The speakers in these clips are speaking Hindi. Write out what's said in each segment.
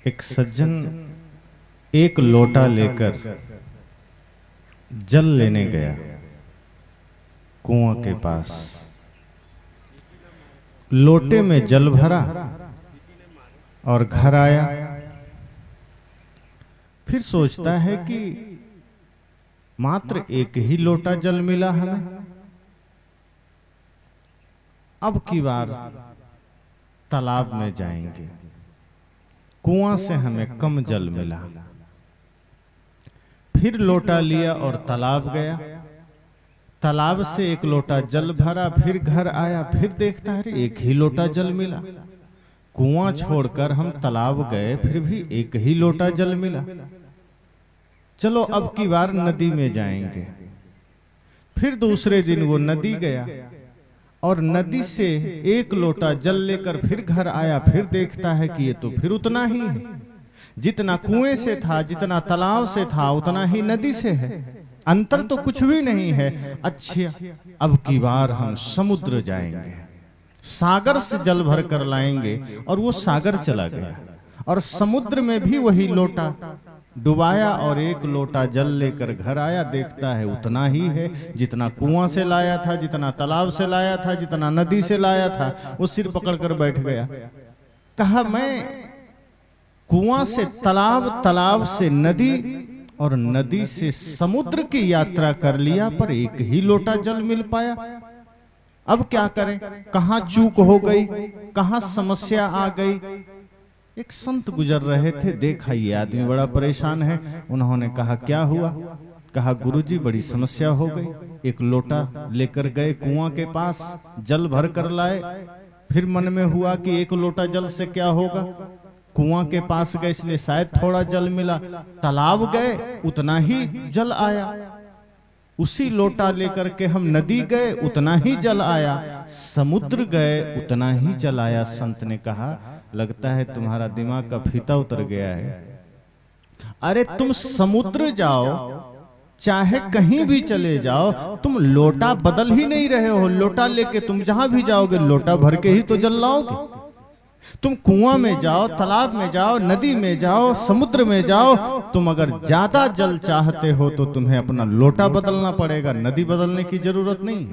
एक सज्जन एक लोटा लेकर जल लेने गया कुआं के पास। लोटे में जल भरा और घर आया। फिर सोचता है कि मात्र एक ही लोटा जल मिला हमें, अब की बार तालाब में जाएंगे, कुआं से हमें कम जल मिला। फिर लोटा लिया और तालाब गया, तालाब से एक लोटा जल भरा, फिर घर आया, फिर देखता है एक ही लोटा जल मिला। कुआं छोड़कर हम तालाब गए, फिर भी एक ही लोटा जल मिला। चलो अब की बार नदी में जाएंगे। फिर दूसरे दिन वो नदी गया और नदी से एक लोटा जल लेकर फिर घर आया, फिर देखता है कि ये तो फिर उतना ही है, जितना कुएं से था, जितना तालाब से था, उतना ही नदी से है, अंतर तो कुछ भी नहीं है। अच्छा, अब की बार हम समुद्र जाएंगे, सागर से जल भर कर लाएंगे। और वो सागर चला गया और समुद्र में भी वही लोटा डुबाया और एक लोटा जल लेकर घर आया, देखता है उतना ही है, जितना कुआं से लाया था, जितना तालाब से लाया था, जितना नदी से लाया था। वो सिर पकड़कर बैठ गया। कहा मैं कुआं से तालाब, तालाब से नदी और नदी से समुद्र की यात्रा कर लिया, पर एक ही लोटा जल मिल पाया। अब क्या करें, कहां चूक हो गई, कहां समस्या आ गई। एक संत गुजर रहे थे, देखा ये आदमी बड़ा परेशान है। उन्होंने कहा क्या हुआ? कहा गुरुजी बड़ी समस्या हो गई। एक लोटा लेकर गए कुआं के पास, जल भर कर लाए। फिर मन में हुआ कि एक लोटा जल से क्या होगा, कुआं के पास गए इसलिए शायद थोड़ा जल मिला। तालाब गए, उतना ही जल आया। उसी लोटा लेकर के हम नदी गए, उतना ही जल आया। समुद्र गए, उतना ही जल आया। संत ने कहा लगता है तुम्हारा दिमाग का फीता उतर गया है। अरे तुम समुद्र जाओ, चाहे कहीं भी चले जाओ, तुम लोटा बदल ही नहीं रहे हो। लोटा लेके तुम जहां भी जाओगे लोटा भर के ही तो जल लाओगे। तुम कुआं में जाओ, तालाब में जाओ, नदी में जाओ, समुद्र में जाओ, तुम अगर ज्यादा जल चाहते हो तो तुम्हें अपना लोटा बदलना पड़ेगा, नदी बदलने की जरूरत नहीं।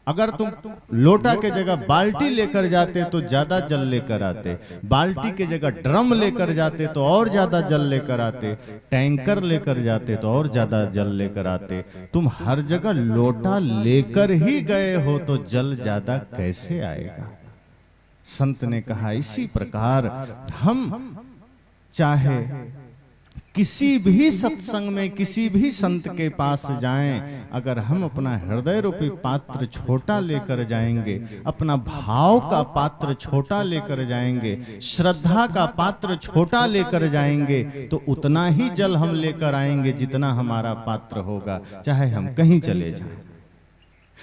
अगर तुम लोटा के जगह बाल्टी लेकर जाते तो ज्यादा जल लेकर आते, बाल्टी के जगह ड्रम लेकर जाते तो और ज्यादा जल लेकर आते, टैंकर लेकर जाते तो और ज्यादा जल लेकर आते। तुम हर जगह लोटा लेकर ही गए हो तो जल ज्यादा कैसे आएगा? संत ने कहा इसी प्रकार हम चाहे किसी भी सत्संग में किसी भी संत के पास जाएं, अगर हम अपना हृदय रूपी पात्र छोटा लेकर जाएंगे, अपना भाव का पात्र छोटा लेकर जाएंगे, श्रद्धा का पात्र छोटा लेकर जाएंगे, तो उतना ही जल हम लेकर आएंगे जितना हमारा पात्र होगा, चाहे हम कहीं चले जाएं।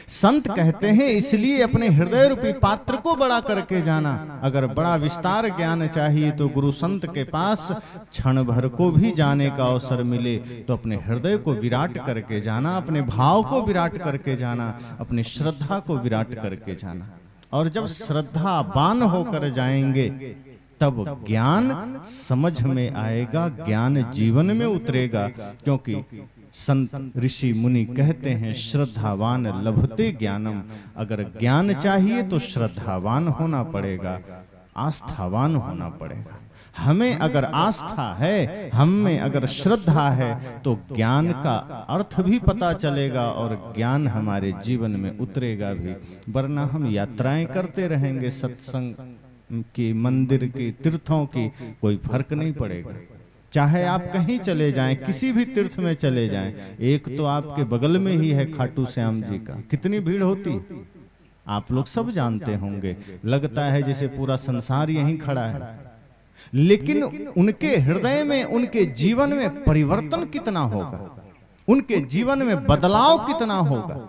संत कहते हैं इसलिए अपने हृदय रूपी पात्र को बड़ा करके जाना। अगर बड़ा विस्तार ज्ञान चाहिए तो गुरु संत के पास क्षण भर को भी जाने का अवसर मिले तो अपने हृदय को विराट करके जाना, अपने भाव को विराट करके जाना, अपनी श्रद्धा को विराट करके जाना। और जब श्रद्धावान होकर जाएंगे तब ज्ञान समझ में आएगा, ज्ञान जीवन में उतरेगा। क्योंकि संत ऋषि मुनि कहते हैं श्रद्धावान लभते ज्ञानम। अगर ज्ञान चाहिए तो श्रद्धावान होना पड़ेगा, आस्थावान होना पड़ेगा। हमें अगर आस्था है, हम में अगर श्रद्धा है तो ज्ञान का अर्थ भी पता चलेगा और ज्ञान हमारे जीवन में उतरेगा भी। वरना हम यात्राएं करते रहेंगे, सत्संग की, मंदिर की, तीर्थों की, कोई फर्क नहीं पड़ेगा। चाहे आप कहीं चले जाएं, किसी भी तीर्थ में चले जाएं, एक तो आपके बगल में ही है खाटू श्याम जी का, कितनी भीड़ होती है आप लोग सब जानते होंगे। लगता है जैसे पूरा संसार यहीं खड़ा है, लेकिन उनके हृदय में, उनके जीवन में परिवर्तन कितना होगा, उनके जीवन में बदलाव कितना होगा।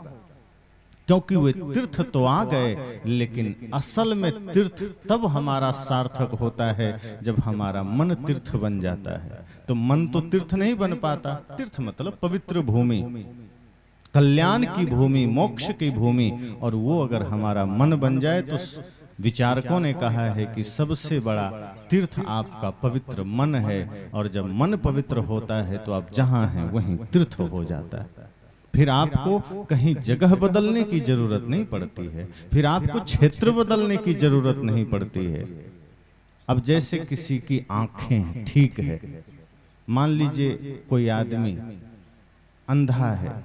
क्योंकि वे तीर्थ तो आ गए, लेकिन असल में तीर्थ तब हमारा सार्थक होता है जब हमारा मन तीर्थ बन जाता है। तो मन तो तीर्थ नहीं बन पाता। तीर्थ मतलब पवित्र भूमि, कल्याण की भूमि, मोक्ष की भूमि। और वो अगर हमारा मन बन जाए तो विचारकों ने कहा है कि सबसे बड़ा तीर्थ आपका पवित्र मन है, और जब मन पवित्र होता है तो आप जहां हैं वहीं तीर्थ हो जाता है। फिर आपको कहीं जगह बदलने की जरूरत नहीं पड़ती है, फिर आपको क्षेत्र बदलने की जरूरत नहीं पड़ती है। अब जैसे किसी की आंखें ठीक है, मान लीजिए कोई आदमी अंधा है,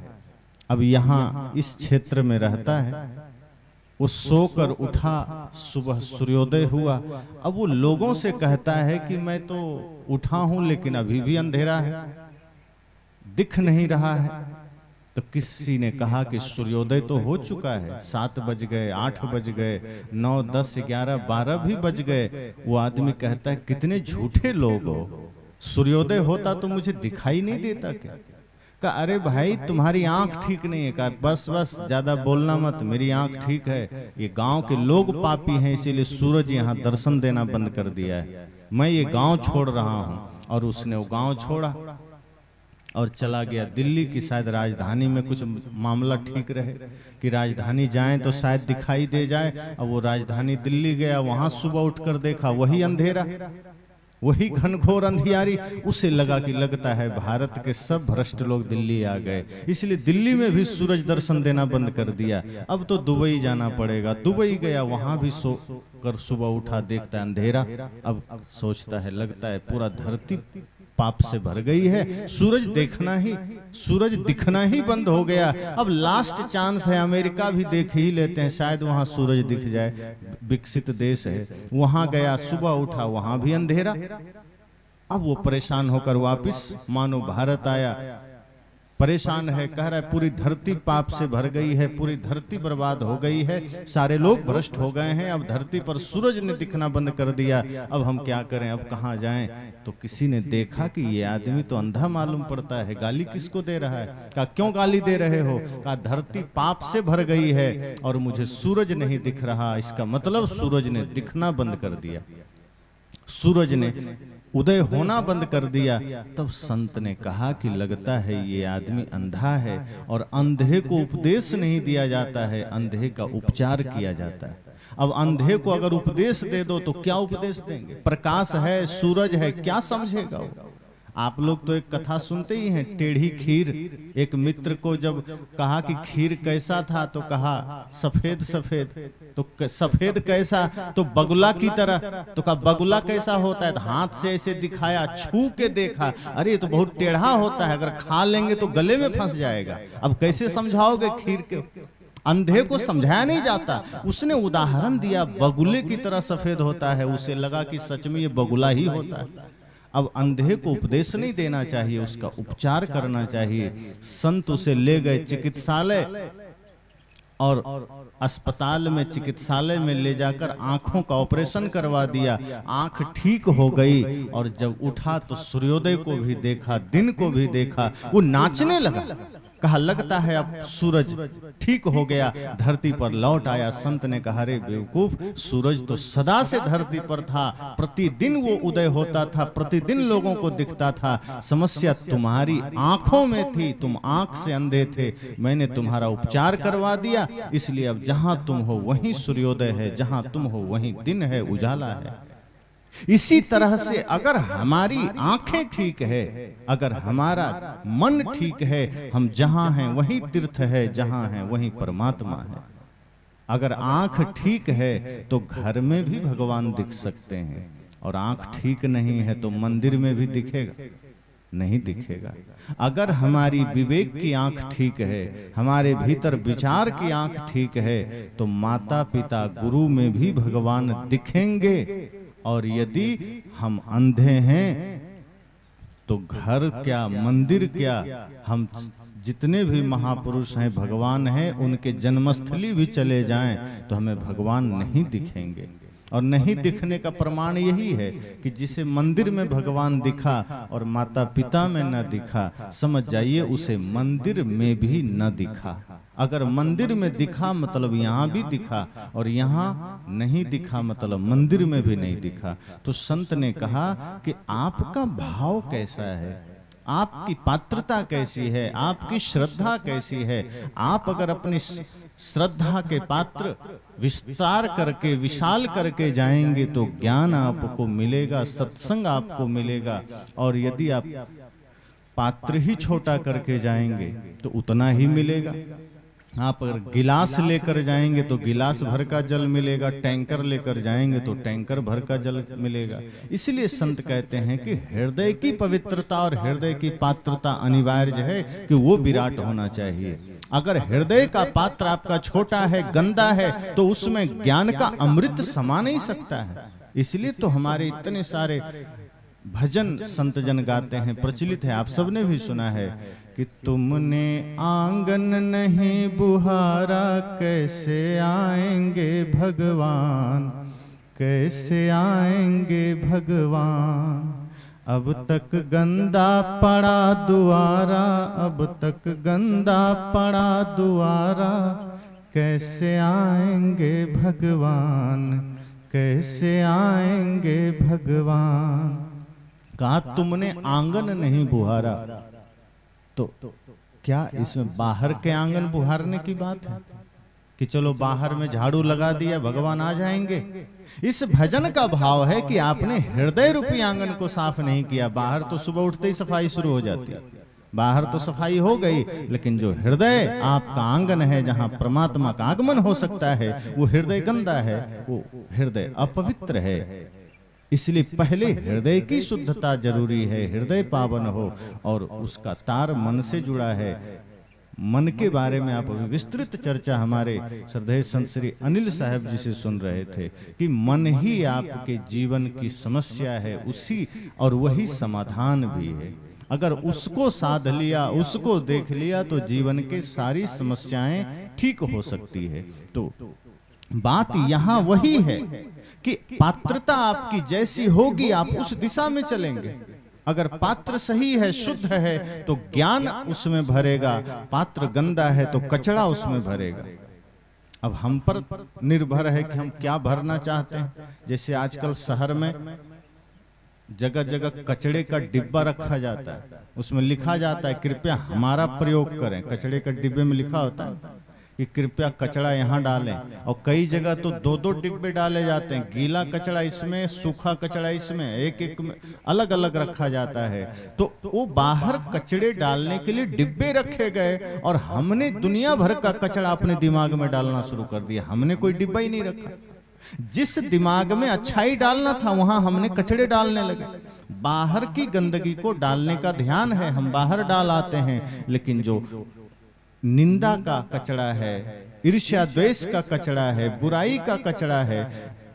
अब यहाँ इस क्षेत्र में रहता है, वो सोकर उठा, सुबह सूर्योदय हुआ, अब वो लोगों से कहता है कि मैं तो उठा हूं लेकिन अभी भी अंधेरा है, दिख नहीं रहा है। तो किसी ने कहा कि सूर्योदय तो हो चुका है, 7 बज गए, 8 बज गए, 9, 10, 11, 12 भी बज गए। वो आदमी कहता है कितने झूठे लोग हो, सूर्योदय होता तो मुझे दिखाई नहीं देता क्या? कहा अरे भाई तुम्हारी आंख ठीक नहीं है। कहा बस बस ज्यादा बोलना मत, मेरी आंख ठीक है, ये गांव के लोग पापी हैं इसीलिए सूरज यहाँ दर्शन देना बंद कर दिया है, मैं ये गांव छोड़ रहा हूँ। और उसने वो गांव छोड़ा और चला गया दिल्ली की शायद राजधानी में कुछ मामला ठीक रहे कि राजधानी जाएं तो शायद दिखाई दे जाए। अब वो राजधानी दिल्ली गया, वहां सुबह उठकर देखा वही अंधेरा, वही घनघोर अंधियारी। उसे लगा कि लगता है भारत के सब भ्रष्ट लोग दिल्ली आ गए, इसलिए दिल्ली में भी सूरज दर्शन देना बंद कर दिया। अब तो दुबई जाना पड़ेगा। दुबई गया, वहां भी सो कर सुबह उठा, देखता है अंधेरा। अब सोचता है लगता है पूरा धरती पाप से भर गई है, सूरज दिखना ही बंद हो गया। अब लास्ट चांस है, अमेरिका भी देख ही लेते हैं, शायद वहां सूरज दिख जाए, विकसित देश है। वहां गया, सुबह उठा, वहां भी अंधेरा। अब वो परेशान होकर वापस मानो भारत आया, परेशान है, कह रहा है पूरी धरती पाप से भर गई है, पूरी धरती बर्बाद हो गई है, सारे लोग भ्रष्ट हो गए हैं, अब धरती पर सूरज ने दिखना बंद कर दिया, अब हम क्या करें, अब कहाँ जाएं। तो किसी ने देखा कि ये आदमी तो अंधा मालूम पड़ता है, गाली किसको दे रहा है? कहा क्यों गाली दे रहे हो? कहा धरती पाप से भर गई है और मुझे सूरज नहीं दिख रहा, इसका मतलब सूरज ने दिखना बंद कर दिया, सूरज ने उदय होना बंद कर दिया। तब संत ने कहा कि लगता है ये आदमी अंधा है, और अंधे को उपदेश नहीं दिया जाता है, अंधे का उपचार किया जाता है। अब अंधे को अगर उपदेश दे दो तो क्या उपदेश देंगे? प्रकाश है, सूरज है, क्या समझेगा वो? आप लोग तो एक कथा सुनते ही हैं, टेढ़ी खीर। एक मित्र को जब कहा कि खीर कैसा था तो कहा सफेद सफेद। तो सफेद कैसा? तो बगुला की तरह। तो कहा बगुला कैसा होता है? तो हाथ से ऐसे दिखाया, छू के देखा, अरे ये तो बहुत टेढ़ा होता है, अगर खा लेंगे तो गले में फंस जाएगा। अब कैसे समझाओगे खीर के? अंधे को समझाया नहीं जाता। उसने उदाहरण दिया, बगुले की तरह सफेद होता है, उसे लगा कि सच में ये बगुला ही होता है। अब अंधे को उपदेश नहीं देना चाहिए, उसका उपचार करना चाहिए। संत उसे ले गए चिकित्सालय, और अस्पताल में, चिकित्सालय में ले जाकर आंखों का ऑपरेशन करवा दिया। आंख ठीक हो गई, और जब उठा तो सूर्योदय को भी देखा, दिन को भी देखा। वो नाचने लगा, कहा लगता है अब सूरज ठीक हो गया, धरती पर लौट आया। संत ने कहा अरे बेवकूफ, सूरज तो सदा से धरती पर था, प्रतिदिन वो उदय होता था, प्रतिदिन लोगों को दिखता था। समस्या तुम्हारी आंखों में थी, तुम आंख से अंधे थे, मैंने तुम्हारा उपचार करवा दिया, इसलिए अब जहां तुम हो वहीं सूर्योदय है, जहां तुम हो वहीं दिन है, उजाला है। इसी तरह से अगर हमारी आंखें ठीक है, अगर हमारा मन ठीक है, हम जहां हैं वहीं तीर्थ है, जहां हैं वहीं परमात्मा है। अगर आंख ठीक है तो घर में भी भगवान दिख सकते हैं, और आंख ठीक नहीं है तो मंदिर में भी दिखेगा? नहीं दिखेगा। अगर हमारी विवेक की आंख ठीक है, हमारे भीतर विचार की आंख ठीक है, तो माता पिता गुरु में भी भगवान दिखेंगे। और यदि हम अंधे हैं तो घर क्या, मंदिर क्या, हम जितने भी महापुरुष हैं, भगवान हैं, उनके जन्मस्थली भी चले जाएं तो हमें भगवान नहीं दिखेंगे। और नहीं दिखने का प्रमाण यही है कि जिसे मंदिर में भगवान दिखा और माता पिता में न दिखा, समझ जाइए उसे मंदिर में भी न दिखा। अगर मंदिर में दिखा मतलब यहाँ भी दिखा, और यहाँ नहीं दिखा मतलब मंदिर में भी नहीं दिखा। तो संत ने कहा कि आपका भाव कैसा है, आपकी पात्रता कैसी है, आपकी श्रद्धा कैसी है। आप अगर अपनी श्रद्धा के पात्र विस्तार करके विशाल करके जाएंगे तो ज्ञान आपको मिलेगा, सत्संग आपको मिलेगा। और यदि आप पात्र ही छोटा करके जाएंगे तो उतना ही मिलेगा। आप अगर गिलास लेकर जाएंगे तो गिलास भर का जल मिलेगा, टैंकर लेकर जाएंगे तो टैंकर भर का जल मिलेगा। इसलिए संत कहते हैं कि हृदय की पवित्रता और हृदय की पात्रता अनिवार्य है कि वो विराट होना चाहिए। अगर हृदय का पात्र आपका छोटा है, गंदा है, तो उसमें ज्ञान का अमृत समा नहीं सकता है। इसलिए तो हमारे इतने सारे भजन संत जन गाते हैं, प्रचलित है, आप सबने भी सुना है कि तुमने आंगन नहीं बुहारा, कैसे आएंगे भगवान, कैसे आएंगे भगवान। अब तक गंदा पड़ा दुआरा, अब तक गंदा पड़ा दुआरा, कैसे आएंगे भगवान, कैसे आएंगे भगवान। कहा तुमने आंगन नहीं बुहारा, तो क्या इसमें बाहर के आंगन बुहारने की बात है कि चलो बाहर में झाड़ू लगा दिया भगवान आ जाएंगे? इस भजन का भाव है कि आपने हृदय रूपी आंगन को साफ नहीं किया। बाहर तो सुबह उठते ही सफाई शुरू हो जाती है, बाहर तो सफाई हो गई, लेकिन जो हृदय आपका आंगन है जहां परमात्मा का आगमन हो सकता है, वो हृदय गंदा है, वो हृदय अपवित्र है। इसलिए पहले हृदय की शुद्धता जरूरी है, हृदय पावन हो, और उसका तार मन से जुड़ा है। मन के बारे में आप अभी विस्तृत चर्चा हमारे श्रद्धेय संत श्री अनिल साहब जी से सुन रहे थे कि मन ही आपके जीवन की समस्या है, उसी और वही समाधान भी है। अगर उसको साध लिया, उसको देख लिया, तो जीवन के सारी समस्याएं ठीक हो सकती है। तो बात यहाँ वही है कि पात्रता आपकी जैसी होगी आप उस दिशा में चलेंगे। अगर पात्र सही है, शुद्ध है, तो ज्ञान उसमें भरेगा। पात्र गंदा है तो कचरा उसमें भरेगा। अब हम पर निर्भर है कि हम क्या भरना चाहते हैं। जैसे आजकल शहर में जगह जगह कचड़े का डिब्बा रखा जाता है, उसमें लिखा जाता है कृपया हमारा प्रयोग करें। कचड़े का डिब्बे में लिखा होता है कि कृपया कचड़ा यहाँ डालें, और कई जगह तो दो दो डिब्बे डाले जाते हैं, गीला कचड़ा इसमें, सूखा कचड़ा इसमें, एक एक में अलग अलग रखा जाता है। तो वो बाहर कचड़े डालने के लिए डिब्बे रखे गए, और हमने दुनिया भर का कचड़ा अपने दिमाग में डालना शुरू कर दिया। हमने कोई डिब्बा ही नहीं रखा। जिस दिमाग में अच्छाई डालना था वहां हमने कचड़े डालने लगे। बाहर की गंदगी को डालने का ध्यान है, हम बाहर डाल आते हैं, लेकिन जो निंदा का कचड़ा है, ईर्ष्या द्वेष का कचड़ा है, बुराई का कचड़ा है,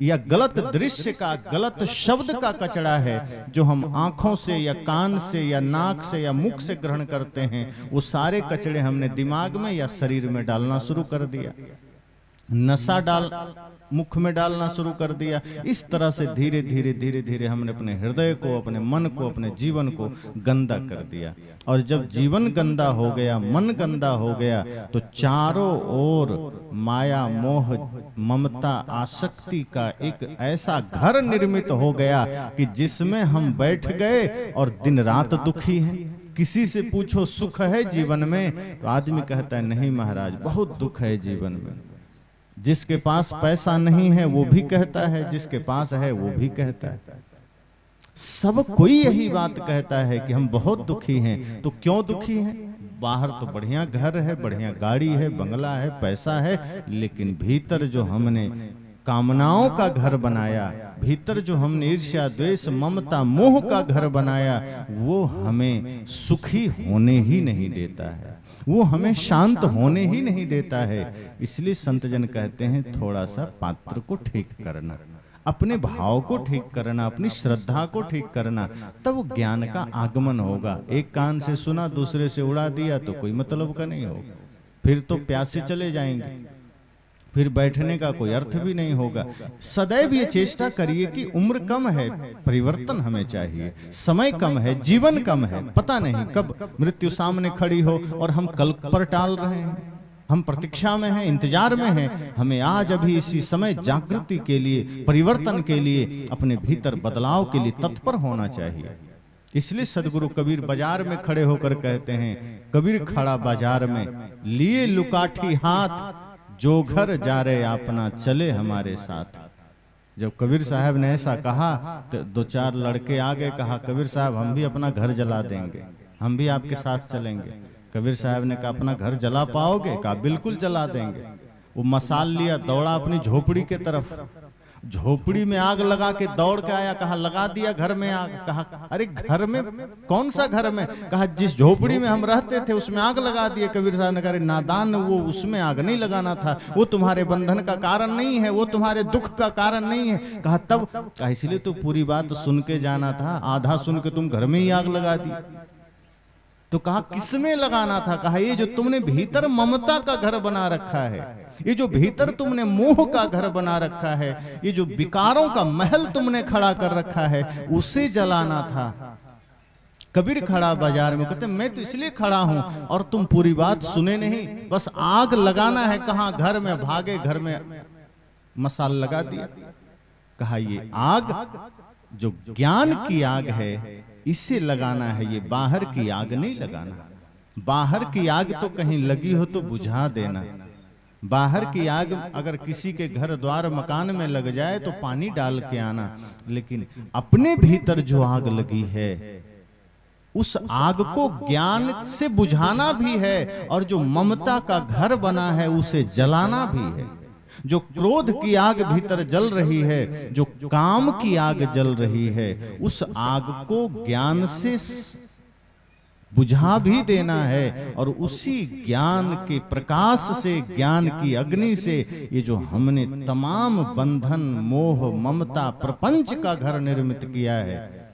या गलत दृश्य का, गलत शब्द का कचड़ा है, जो हम आंखों से या कान से या नाक से या मुख से ग्रहण करते हैं, वो सारे कचड़े हमने दिमाग में या शरीर में डालना शुरू कर दिया। नशा डाल मुख में डालना शुरू कर दिया। इस तरह से धीरे धीरे धीरे धीरे हमने अपने हृदय को, अपने मन को, अपने जीवन को गंदा कर दिया। और जब जीवन गंदा हो गया, मन गंदा हो गया, तो चारों ओर माया, मोह, ममता, आसक्ति का एक ऐसा घर निर्मित हो गया कि जिसमें हम बैठ गए और दिन रात दुखी हैं। किसी से पूछो सुख है जीवन में, तो आदमी कहता है नहीं महाराज बहुत दुख है जीवन में। जिसके पास पैसा नहीं है वो भी कहता है, जिसके पास है वो भी कहता है। सब कोई यही बात कहता है कि हम बहुत दुखी हैं। तो क्यों दुखी हैं? बाहर तो बढ़िया घर है, बढ़िया गाड़ी है, बंगला है, पैसा है, लेकिन भीतर जो हमने कामनाओं का घर बनाया, भीतर जो हमने ईर्ष्या द्वेष ममता मोह का घर बनाया, वो हमें सुखी होने ही नहीं देता है, वो हमें शांत होने ही नहीं देता है। इसलिए संत जन कहते हैं थोड़ा सा पात्र को ठीक करना, अपने भाव को ठीक करना, अपनी श्रद्धा को ठीक करना, तब ज्ञान का आगमन होगा। एक कान से सुना दूसरे से उड़ा दिया तो कोई मतलब का नहीं होगा, फिर तो प्यासे चले जाएंगे, फिर बैठने का कोई अर्थ भी नहीं होगा। सदैव ये चेष्टा करिए कि उम्र कम है, परिवर्तन हमें चाहिए, समय कम है, जीवन कम है, पता नहीं कब मृत्यु सामने खड़ी हो और हम कल पर टाल रहे हैं। हम प्रतीक्षा में हैं, इंतजार में हैं। हमें आज अभी इसी समय जागृति के लिए, परिवर्तन के लिए, अपने भीतर बदलाव के लिए तत्पर होना चाहिए। इसलिए सदगुरु कबीर बाजार में खड़े होकर कहते हैं, कबीर खड़ा बाजार में लिए लुकाठी हाथ, जो घर जा रहे अपना चले हमारे साथ। जब कबीर साहब ने ऐसा कहा तो दो चार लड़के आ गए, कहा कबीर साहब हम भी अपना घर जला देंगे, हम भी आपके साथ चलेंगे। कबीर साहब ने कहा अपना घर जला पाओगे? कहा बिल्कुल जला देंगे। वो मसाल लिया, दौड़ा अपनी झोपड़ी के तरफ, झोपड़ी में आग लगा के दौड़ के आया, कहा लगा दिया घर में आग। कहा अरे घर में? कौन सा घर में? कहा जिस झोपड़ी में हम रहते थे उसमें आग लगा दिए। कबीर साहब ने कहा नादान, वो उसमें आग नहीं लगाना था, वो तुम्हारे बंधन का कारण नहीं है, वो तुम्हारे दुख का कारण नहीं है। कहा तब? कहा इसलिए तो पूरी बात सुन के जाना था, आधा सुन के तुम घर में ही आग लगा दी। तो कहा किसमें लगाना था? कहा ये जो तुमने भीतर ममता का घर बना रखा है, ये जो भीतर तुमने मोह का घर बना रखा है, ये जो विकारों का महल तुमने खड़ा कर रखा है, उसे जलाना था। कबीर खड़ा बाजार में, कहते मैं तो इसलिए खड़ा हूं और तुम पूरी बात सुने नहीं, बस आग लगाना है। कहां? घर में। भागे, घर में मसाल लगा दिया। कहा ये आग जो ज्ञान की आग है इसे लगाना है, ये बाहर की आग नहीं लगाना। बाहर की आग तो कहीं लगी हो तो बुझा देना। बाहर की आग अगर किसी के घर द्वार मकान में लग जाए तो पानी डाल के आना, लेकिन अपने भीतर जो आग लगी है उस आग को ज्ञान से बुझाना भी है, और जो ममता का घर बना है उसे जलाना भी है। जो क्रोध की आग भीतर जल रही है, जो काम की आग जल रही है, उस आग को ज्ञान से बुझा भी देना है, और उसी ज्ञान के प्रकाश से, ज्ञान की अग्नि से ये जो हमने तमाम बंधन, मोह, ममता, प्रपंच का घर निर्मित किया है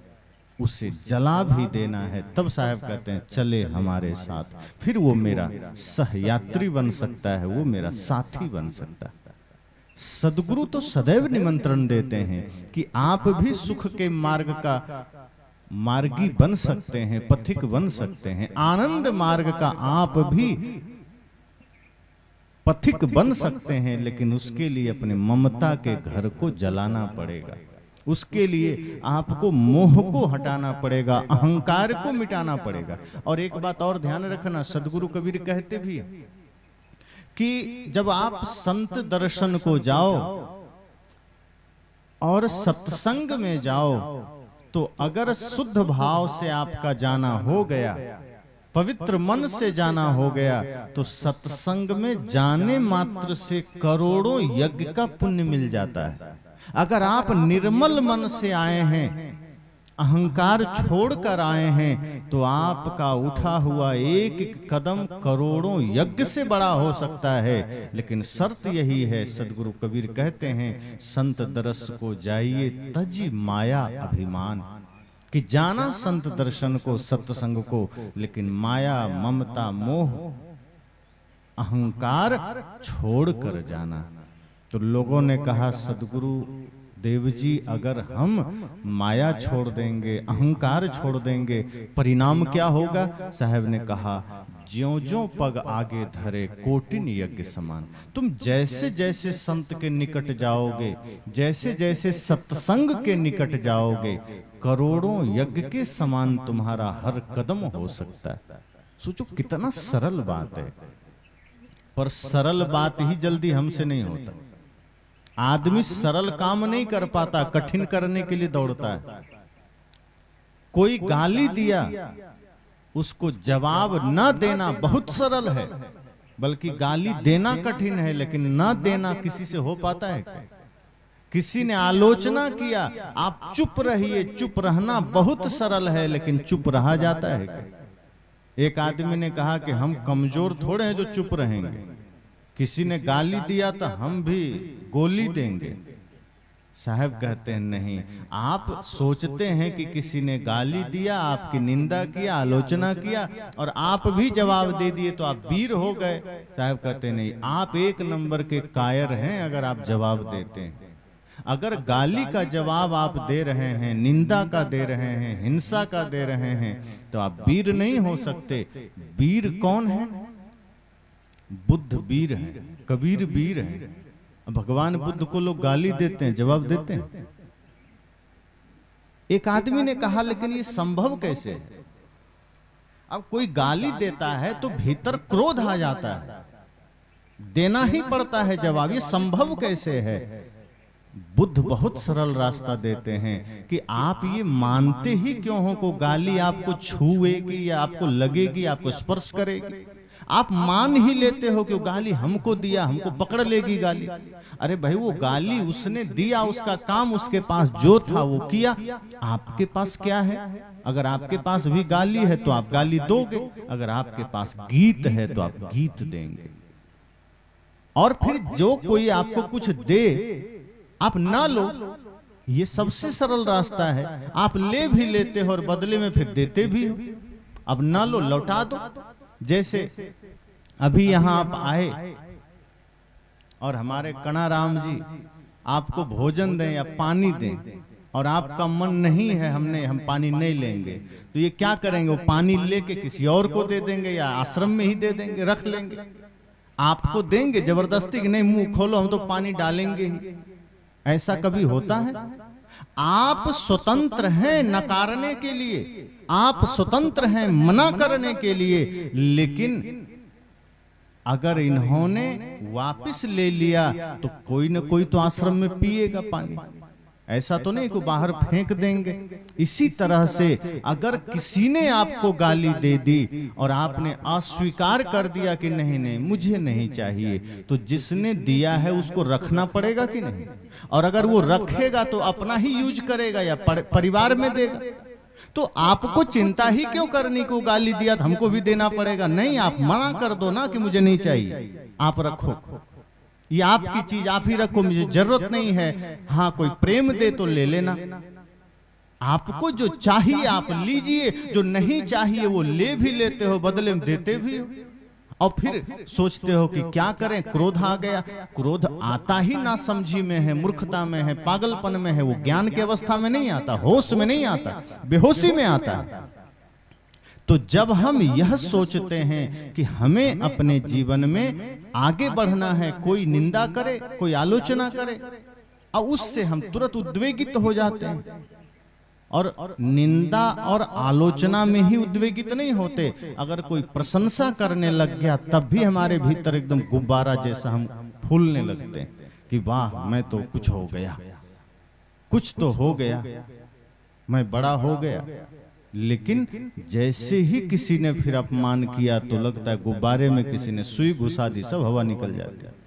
उसे जला भी देना है। तब साहब कहते हैं चले हमारे साथ। फिर वो मेरा सहयात्री बन सकता है, वो मेरा साथी बन सकता है। सदगुरु तो सदैव निमंत्रण देते हैं कि आप भी सुख के मार्ग का मार्गी बन सकते हैं, पथिक बन सकते हैं। आनंद मार्ग का आप भी पथिक बन सकते हैं, लेकिन उसके लिए अपने ममता के घर को जलाना पड़ेगा। उसके लिए आपको मोह को हटाना पड़ेगा, अहंकार को मिटाना पड़ेगा। और एक बात और ध्यान रखना, सदगुरु कबीर कहते भी कि जब आप संत दर्शन को जाओ और सत्संग में जाओ, तो अगर शुद्ध भाव से आपका जाना हो गया, पवित्र मन से जाना हो गया, तो सत्संग में जाने मात्र से करोड़ों यज्ञ का पुण्य मिल जाता है। अगर आप निर्मल मन से आए हैं, अहंकार छोड़कर आए हैं, तो आपका उठा हुआ एक एक कदम करोड़ों यज्ञ से बड़ा हो सकता है। लेकिन शर्त यही है, सदगुरु कबीर कहते हैं, संत दरस को जाइए तजी माया अभिमान, कि जाना संत दर्शन को, सत्संग को, लेकिन माया, ममता, मोह, अहंकार छोड़कर जाना। तो लोगों ने कहा सदगुरु देव जी, अगर हम माया छोड़ देंगे, अहंकार छोड़ देंगे, परिणाम क्या होगा? साहब ने कहा ज्यों ज्यों पग आगे धरे कोटिन यज्ञ समान। तुम जैसे जैसे संत के निकट जाओगे, जैसे जैसे सत्संग के निकट जाओगे, करोड़ों यज्ञ के समान तुम्हारा हर कदम हो सकता है। सोचो कितना सरल बात है, पर सरल बात ही जल्दी हमसे नहीं होता। आदमी सरल काम नहीं कर पाता, कठिन करने के लिए दौड़ता है। कोई गाली दिया, उसको जवाब न देना बहुत सरल है, बल्कि गाली देना कठिन है। लेकिन न देना किसी से हो पाता है? किसी ने आलोचना किया, आप चुप रहिए, चुप रहना बहुत सरल है, लेकिन चुप रहा जाता है? एक आदमी ने कहा कि हम कमजोर थोड़े हैं जो चुप रहेंगे, किसी ने गाली दिया तो हम भी गोली देंगे। साहब कहते हैं नहीं, आप सोचते हैं कि किसी ने गाली दिया, आपकी निंदा किया, आलोचना किया, और आप भी जवाब दे दिए तो आप वीर हो गए। साहब कहते हैं नहीं, आप एक नंबर के कायर हैं अगर आप जवाब देते हैं। अगर गाली का जवाब आप दे रहे हैं, निंदा का दे रहे हैं, हिंसा का दे रहे हैं, तो आप वीर नहीं हो सकते। वीर कौन है? बुद्ध वीर है, कबीर वीर है। भगवान बुद्ध को लोग गाली देते हैं, जवाब देते हैं। एक आदमी ने कहा लेकिन ये संभव कैसे है? अब कोई गाली देता है तो भीतर क्रोध आ जाता है, देना ही पड़ता है जवाब। ये संभव कैसे है? बुद्ध बहुत सरल रास्ता देते हैं कि आप ये मानते ही क्यों हो को गाली आपको छुएगी या आपको लगेगी, आपको स्पर्श करेगी। आप मान ही लेते हो कि गाली हमको दिया, हमको पकड़ लेगी गाली। अरे भाई, वो गाली उसने दिया, उसका काम उसके पास जो था वो किया। आपके पास क्या है? अगर आपके पास भी गाली है तो आप गाली दोगे, अगर आपके पास गीत है तो आप गीत देंगे। और फिर जो कोई आपको कुछ दे आप ना लो, ये सबसे सरल रास्ता है। आप ले भी लेते हो और बदले में फिर देते भी हो। अब ना लो, लौटा दो। जैसे अभी यहां आप आए और हमारे कणाराम जी आपको भोजन दें या पानी दें और आपका मन नहीं है हम पानी नहीं लेंगे, तो ये क्या करेंगे? वो पानी लेके किसी और को दे देंगे या आश्रम में ही दे देंगे, रख लेंगे। आपको देंगे जबरदस्ती कि नहीं मुंह खोलो, हम तो पानी डालेंगे ही। ऐसा कभी होता है? आप स्वतंत्र हैं नकारने के लिए, आप स्वतंत्र हैं मना करने के लिए, लेकिन अगर इन्होंने वापस ले लिया तो कोई न कोई तो आश्रम में पिएगा पानी। ऐसा तो नहीं कि बाहर फेंक देंगे। इसी तरह से अगर किसी ने आपको गाली दे दी और आपने अस्वीकार कर दिया कि नहीं नहीं मुझे नहीं चाहिए, तो जिसने दिया है उसको रखना पड़ेगा कि नहीं? और अगर वो रखेगा तो अपना ही यूज करेगा या परिवार में देगा। तो आपको चिंता ही क्यों करनी को गाली दिया तो हमको भी देना पड़ेगा? नहीं, आप मना कर दो ना कि मुझे नहीं चाहिए, आप रखो, ये आपकी चीज आप ही रखो, मुझे जरूरत नहीं है। हाँ, कोई प्रेम दे तो ले लेना। आपको जो चाहिए आप लीजिए, जो नहीं चाहिए वो ले भी लेते हो, बदले में देते भी हो। और फिर सोचते हो कि क्या करें, क्रोध आ गया। क्रोध आता ही ना समझी में है, मूर्खता में है, पागलपन में है। वो ज्ञान की अवस्था में नहीं आता, होश में नहीं आता, बेहोशी में आता है। तो जब हम यह सोचते हैं कि हमें अपने जीवन में आगे बढ़ना है, कोई निंदा करे, कोई आलोचना करे, और उससे हम तुरंत उद्वेगित हो जाते हैं। और निंदा और आलोचना में ही उद्वेगित नहीं होते, अगर कोई प्रशंसा करने लग गया तब भी हमारे भीतर एकदम गुब्बारा जैसा हम फूलने लगते हैं कि वाह, मैं तो कुछ हो गया, कुछ तो हो गया, मैं बड़ा हो गया। लेकिन जैसे ही किसी ने फिर अपमान किया तो लगता है गुब्बारे में किसी ने सुई घुसा दी, सब हवा निकल जाती है,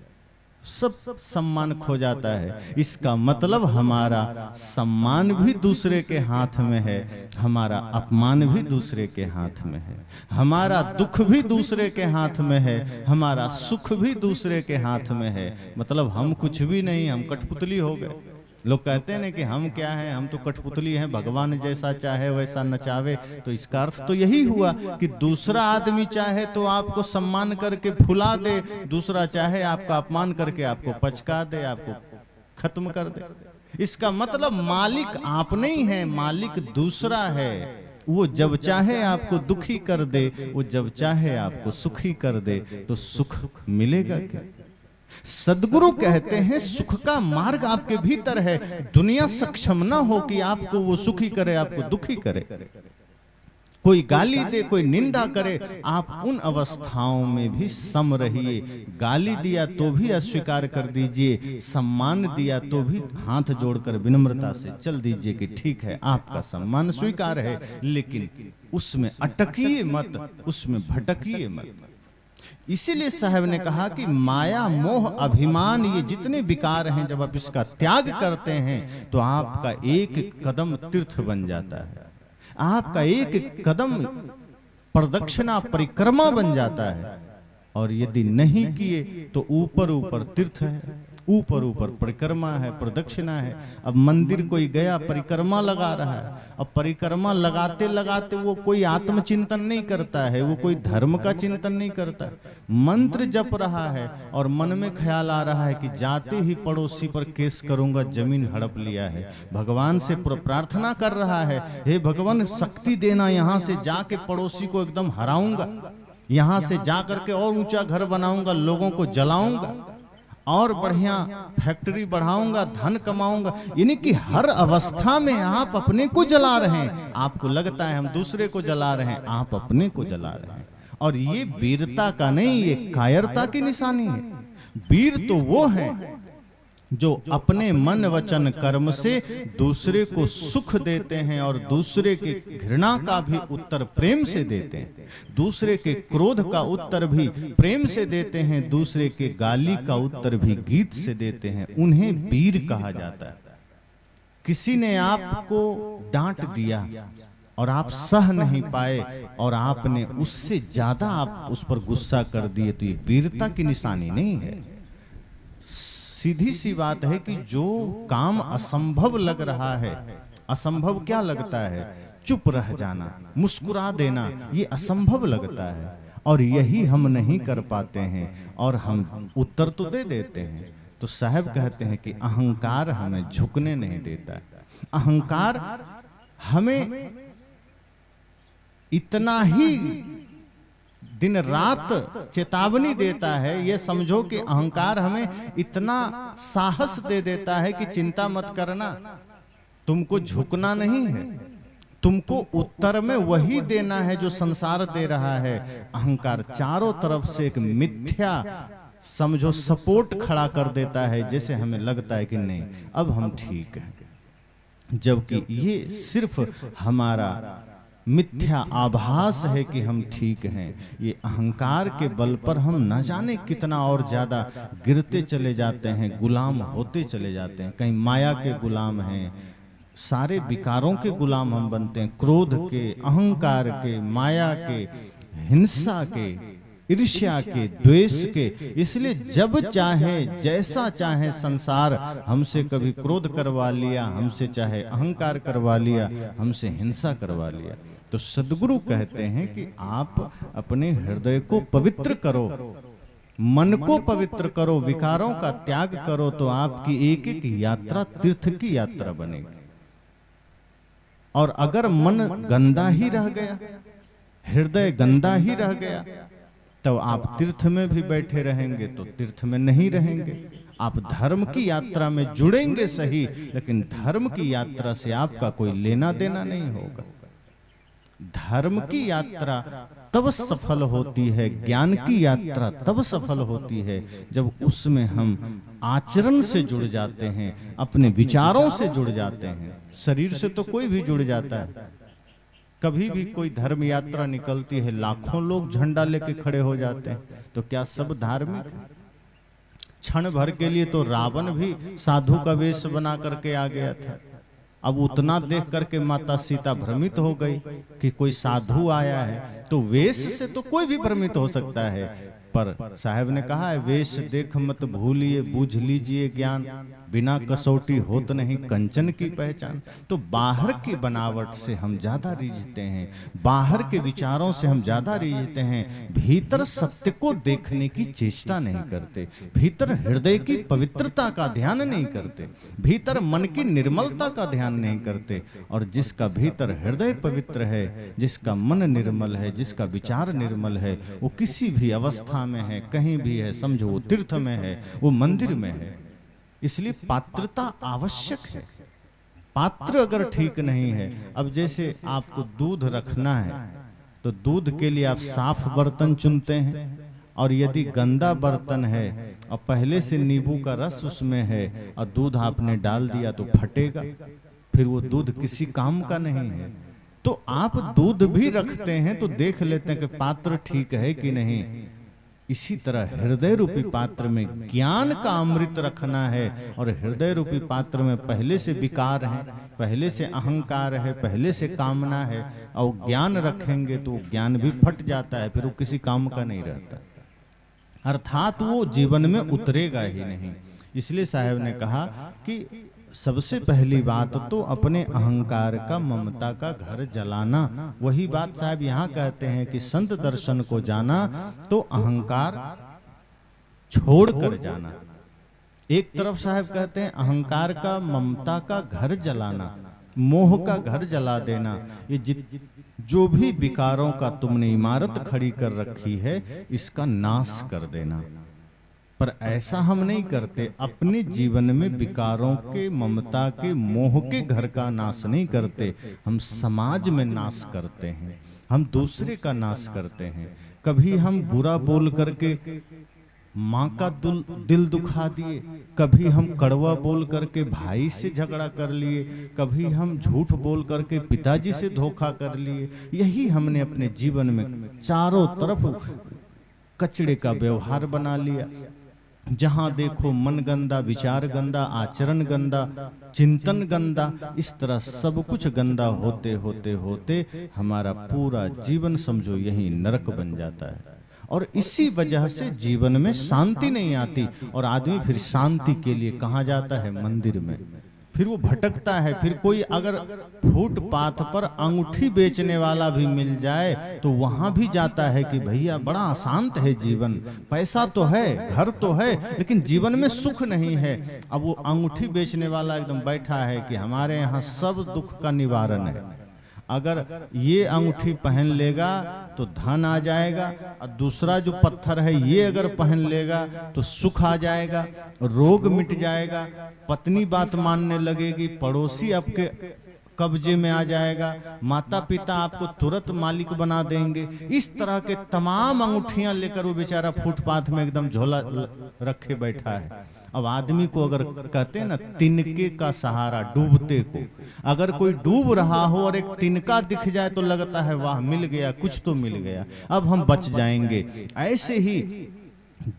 सब सम्मान खो जाता है। इसका मतलब हमारा सम्मान भी दूसरे के हाथ में है, हमारा अपमान भी दूसरे के हाथ में है, हमारा दुख भी दूसरे के हाथ में है, हमारा सुख भी दूसरे के हाथ में है। मतलब हम कुछ भी नहीं, हम कठपुतली हो गए। लोग कहते हैं ना कि हम क्या हैं, हम तो कठपुतली हैं, भगवान जैसा चाहे वैसा नचावे। तो इसका अर्थ तो यही हुआ कि दूसरा आदमी चाहे तो आपको सम्मान करके फुला दे, दूसरा चाहे आपका अपमान करके आपको पचका दे, आपको खत्म कर दे। इसका मतलब मालिक आप नहीं है, मालिक दूसरा है। वो जब चाहे आपको दुखी कर दे, वो जब चाहे आपको सुखी कर दे, तो सुख मिलेगा क्या? सद्गुरु कहते हैं सुख का मार्ग आपके भीतर है। दुनिया सक्षम ना हो कि आपको वो सुखी करे, आपको दुखी करे। कोई गाली दे, कोई निंदा करे, आप उन अवस्थाओं में भी सम रहिए। गाली दिया तो भी अस्वीकार कर दीजिए, सम्मान दिया तो भी हाथ जोड़कर विनम्रता से चल दीजिए कि ठीक है, आपका सम्मान स्वीकार है, लेकिन उसमें अटकिए मत, उसमें भटकिए मत। इसीलिए साहब ने कहा कि माया, मोह, अभिमान, ये जितने विकार हैं, जब आप इसका त्याग करते हैं तो आपका एक कदम तीर्थ बन जाता है, आपका एक कदम प्रदक्षिणा परिक्रमा बन जाता है। और यदि नहीं किए तो ऊपर ऊपर तीर्थ है, ऊपर ऊपर परिक्रमा है, प्रदक्षिणा है। अब मंदिर कोई गया, परिक्रमा लगा रहा है, अब परिक्रमा लगाते लगाते वो कोई आत्मचिंतन नहीं करता है, वो कोई धर्म का चिंतन नहीं करता, मंत्र जप रहा है और मन में ख्याल आ रहा है कि जाते ही पड़ोसी पर केस करूंगा, जमीन हड़प लिया है। भगवान से प्रार्थना कर रहा है, हे भगवान शक्ति देना, यहाँ से जाके पड़ोसी को एकदम हराऊंगा, यहाँ से जा करके और ऊंचा घर बनाऊंगा, लोगों को जलाऊंगा और बढ़िया फैक्ट्री बढ़ाऊंगा, धन कमाऊंगा। यानी कि हर अवस्था में आप अपने को जला रहे हैं। आपको लगता है हम दूसरे को जला रहे हैं, आप अपने को जला रहे हैं। और ये वीरता का नहीं, ये कायरता की निशानी है। वीर तो वो है जो अपने मन वचन कर्म से दूसरे को सुख देते हैं और दूसरे के घृणा का भी उत्तर प्रेम से देते हैं, दूसरे के क्रोध का उत्तर भी प्रेम से देते हैं, दूसरे के गाली का उत्तर भी गीत से देते हैं। उन्हें वीर कहा जाता है। किसी ने आपको डांट दिया और आप सह नहीं पाए और आपने उससे ज्यादा आप उस पर गुस्सा कर दिए, तो ये वीरता की निशानी नहीं है। सीधी सी बात है कि जो काम असंभव लग रहा है, असंभव क्या लगता है? चुप रह जाना, मुस्कुरा देना, ये असंभव लगता है और यही हम नहीं कर पाते हैं और हम उत्तर तो दे देते हैं। तो साहब कहते हैं कि अहंकार हमें झुकने नहीं देता है। अहंकार हमें इतना ही दिन रात चेतावनी देता है, ये समझो कि अहंकार हमें इतना साहस दे देता है कि चिंता मत करना, तुमको झुकना नहीं है, तुमको उत्तर में वही देना है जो संसार दे रहा है। अहंकार चारों तरफ से एक मिथ्या समझो सपोर्ट खड़ा कर देता है, जैसे हमें लगता है कि नहीं अब हम ठीक हैं, जबकि ये सिर्फ हमारा मिथ्या आभास है कि हम ठीक हैं। ये अहंकार के बल पर हम न जाने कितना और ज्यादा गिरते चले जाते हैं, गुलाम होते चले जाते हैं। कहीं माया के गुलाम हैं, सारे विकारों के गुलाम हम बनते हैं, क्रोध के, अहंकार के, माया के, हिंसा के, ईर्ष्या के, द्वेष के। इसलिए जब चाहे जैसा चाहे संसार हमसे कभी क्रोध करवा लिया, हमसे चाहे अहंकार करवा लिया, हमसे हिंसा करवा लिया। तो सद्गुरु कहते हैं कि आप अपने हृदय को पवित्र करो, मन को पवित्र करो, विकारों का त्याग करो, तो आपकी एक एक यात्रा तीर्थ की यात्रा बनेगी। और अगर मन गंदा ही रह गया, हृदय गंदा ही रह गया, तो आप तीर्थ में भी बैठे रहेंगे तो तीर्थ में नहीं रहेंगे। आप धर्म की यात्रा में जुड़ेंगे सही, लेकिन धर्म की यात्रा से आपका कोई लेना देना नहीं होगा। धर्म की यात्रा तब सफल होती है, ज्ञान की यात्रा तब सफल होती है जब उसमें हम आचरण से जुड़ जाते हैं, अपने विचारों से जुड़ जाते हैं। शरीर से तो कोई भी जुड़ जाता है। कभी भी कोई धर्म यात्रा निकलती है, लाखों लोग झंडा लेके खड़े हो जाते हैं, तो क्या सब धार्मिक? क्षण भर के लिए तो रावण भी साधु का वेश बना करके आ गया था। अब उतना देख करके माता सीता भ्रमित हो गई कि कोई साधु आया है। तो वेश से तो कोई भी भ्रमित हो सकता है, पर साहब ने कहा है वेश देख मत भूलिए, बूझ लीजिए ज्ञान, बिना कसौटी होत नहीं कंचन की पहचान। तो बाहर की बनावट से हम ज्यादा रीझते हैं, बाहर के विचारों से हम ज्यादा रीझते हैं, भीतर सत्य को देखने की चेष्टा नहीं करते, भीतर हृदय की पवित्रता का ध्यान नहीं करते, भीतर मन की निर्मलता का ध्यान नहीं करते। और जिसका भीतर हृदय पवित्र है, जिसका मन निर्मल है, जिसका विचार निर्मल है, वो किसी भी अवस्था में है, कहीं भी है, समझो वो तीर्थ में है, वो मंदिर में है। इसलिए पात्रता आवश्यक है। पात्र अगर ठीक नहीं है, अब जैसे आपको दूध रखना है तो दूध के लिए आप साफ बर्तन चुनते हैं, और यदि गंदा बर्तन है और पहले से नींबू का रस उसमें है और दूध आपने डाल दिया तो फटेगा, फिर वो दूध किसी काम का नहीं है। तो आप दूध भी रखते हैं तो देख लेते हैं कि पात्र ठीक है कि नहीं। इसी तरह हृदय रूपी पात्र में ज्ञान का अमृत रखना है, और हृदय रूपी पात्र में पहले से विकार है, पहले से अहंकार है, पहले से कामना है, और ज्ञान रखेंगे तो ज्ञान भी फट जाता है, फिर वो किसी काम का नहीं रहता, अर्थात वो जीवन में उतरेगा ही नहीं। इसलिए साहब ने कहा कि सबसे पहली बात तो अपने अहंकार का, ममता का घर जलाना। वही बात साहब यहाँ कहते हैं कि संत दर्शन को जाना तो अहंकार छोड़ कर जाना। एक तरफ साहब कहते हैं अहंकार का, ममता का घर जलाना, मोह का घर जला देना। ये जो भी विकारों का तुमने इमारत खड़ी कर रखी है, इसका नाश कर देना। पर ऐसा हम नहीं करते। अपने जीवन में विकारों के, ममता के, मोह के घर का नाश नहीं करते, हम समाज में नाश करते हैं, हम दूसरे का नाश करते हैं। कभी हम बुरा बोल करके माँ का दिल दुखा दिए, कभी हम कड़वा बोल करके भाई से झगड़ा कर लिए, कभी हम झूठ बोल करके पिताजी से धोखा कर लिए। यही हमने अपने जीवन में चारों तरफ कचड़े का व्यवहार बना लिया। जहां देखो मन गंदा, विचार गंदा, आचरण गंदा, चिंतन गंदा, इस तरह सब कुछ गंदा होते होते होते हमारा पूरा जीवन समझो यही नरक बन जाता है। और इसी वजह से जीवन में शांति नहीं आती, और आदमी फिर शांति के लिए कहाँ जाता है? मंदिर में। फिर वो भटकता है। फिर कोई अगर फुटपाथ पर अंगूठी बेचने वाला भी मिल जाए तो वहां भी जाता है कि भैया बड़ा अशांत है जीवन, पैसा तो है, घर तो है, लेकिन जीवन में सुख नहीं है। अब वो अंगूठी बेचने वाला एकदम बैठा है कि हमारे यहाँ सब दुख का निवारण है, अगर ये अंगूठी पहन लेगा तो धन आ जाएगा, और दूसरा जो पत्थर है ये अगर पहन लेगा तो सुख आ जाएगा, रोग मिट जाएगा, पत्नी बात मानने लगेगी, पड़ोसी आपके कब्जे में आ जाएगा, माता पिता आपको तुरंत मालिक बना देंगे। इस तरह के तमाम अंगूठियां लेकर वो बेचारा फुटपाथ में एकदम झोला रखे बैठा है। अब आदमी को अगर कहते हैं ना तिनके का सहारा, डूबते को, अगर कोई डूब रहा हो और एक तिनका दिख जाए तो लगता है वाह मिल गया, कुछ तो मिल गया, अब हम बच जाएंगे। ऐसे ही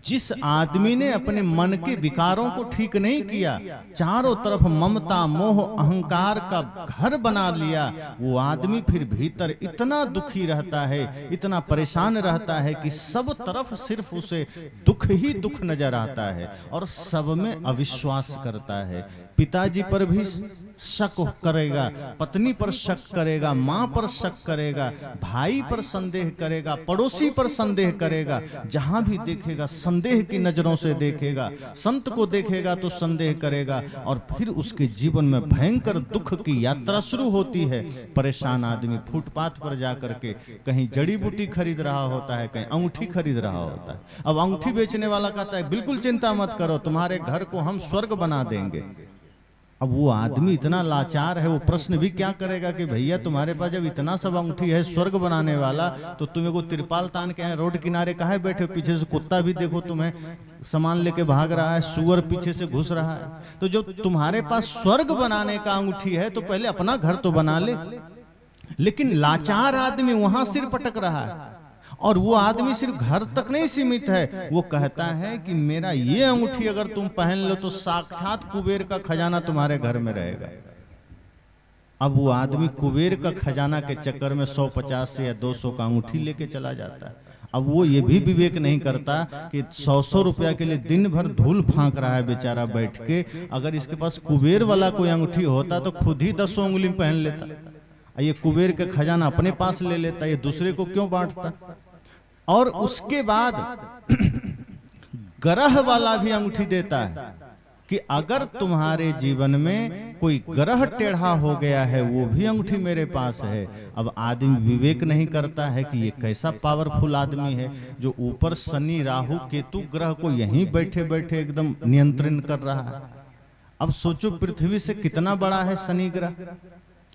जिस आदमी ने अपने मन के विकारों को ठीक नहीं किया, चारों तरफ ममता, मोह, अहंकार का घर बना लिया, वो आदमी फिर भीतर इतना दुखी रहता है, इतना परेशान रहता है कि सब तरफ सिर्फ उसे दुख ही दुख नजर आता है, और सब में अविश्वास करता है। पिताजी पर भी शक करेगा, पत्नी पर शक करेगा, माँ पर शक करेगा, भाई पर संदेह करेगा, पड़ोसी पर संदेह करेगा, जहां भी देखेगा संदेह की नजरों से देखेगा, संत को देखेगा तो संदेह करेगा, और फिर उसके जीवन में भयंकर दुख की यात्रा शुरू होती है। परेशान आदमी फुटपाथ पर जाकर के कहीं जड़ी बूटी खरीद रहा होता है, कहीं अंगूठी खरीद रहा होता है। अब अंगूठी बेचने वाला कहता है बिल्कुल चिंता मत करो, तुम्हारे घर को हम स्वर्ग बना देंगे। अब वो आदमी इतना लाचार है, वो प्रश्न भी क्या करेगा कि भैया तुम्हारे पास जब इतना सब अंगूठी है स्वर्ग बनाने वाला, तो तुम्हें को तिरपाल तान के रोड किनारे काहे बैठे, पीछे से कुत्ता भी देखो तुम्हें सामान लेके भाग रहा है, सुअर पीछे से घुस रहा है, तो जो तुम्हारे पास स्वर्ग बनाने का अंगूठी है तो पहले अपना घर तो बना ले। लेकिन लाचार आदमी वहां सिर पटक रहा है, और वो आदमी सिर्फ घर तक नहीं सीमित है, वो कहता है कि मेरा ये अंगूठी अगर तुम पहन लो तो साक्षात कुबेर का खजाना तुम्हारे घर में रहेगा। अब वो आदमी कुबेर का खजाना के चक्कर में 150 या 200 का अंगूठी लेके चला जाता है। अब वो ये भी विवेक नहीं करता कि 100 रुपया के लिए दिन भर धूल फांक रहा है बेचारा बैठ के, अगर इसके पास कुबेर वाला कोई अंगूठी होता तो खुद ही 10 उंगली पहन लेता, ये कुबेर का खजाना अपने पास ले लेता, ये दूसरे को क्यों बांटता। और उसके बाद ग्रह वाला भी अंगूठी देता है कि अगर तुम्हारे जीवन में कोई ग्रह टेढ़ा हो गया है वो भी अंगूठी मेरे पास है। अब आदमी विवेक नहीं करता है कि ये कैसा पावरफुल आदमी है जो ऊपर शनि राहु केतु ग्रह को यहीं बैठे बैठे एकदम नियंत्रण कर रहा है। अब सोचो पृथ्वी से कितना बड़ा है शनि ग्रह,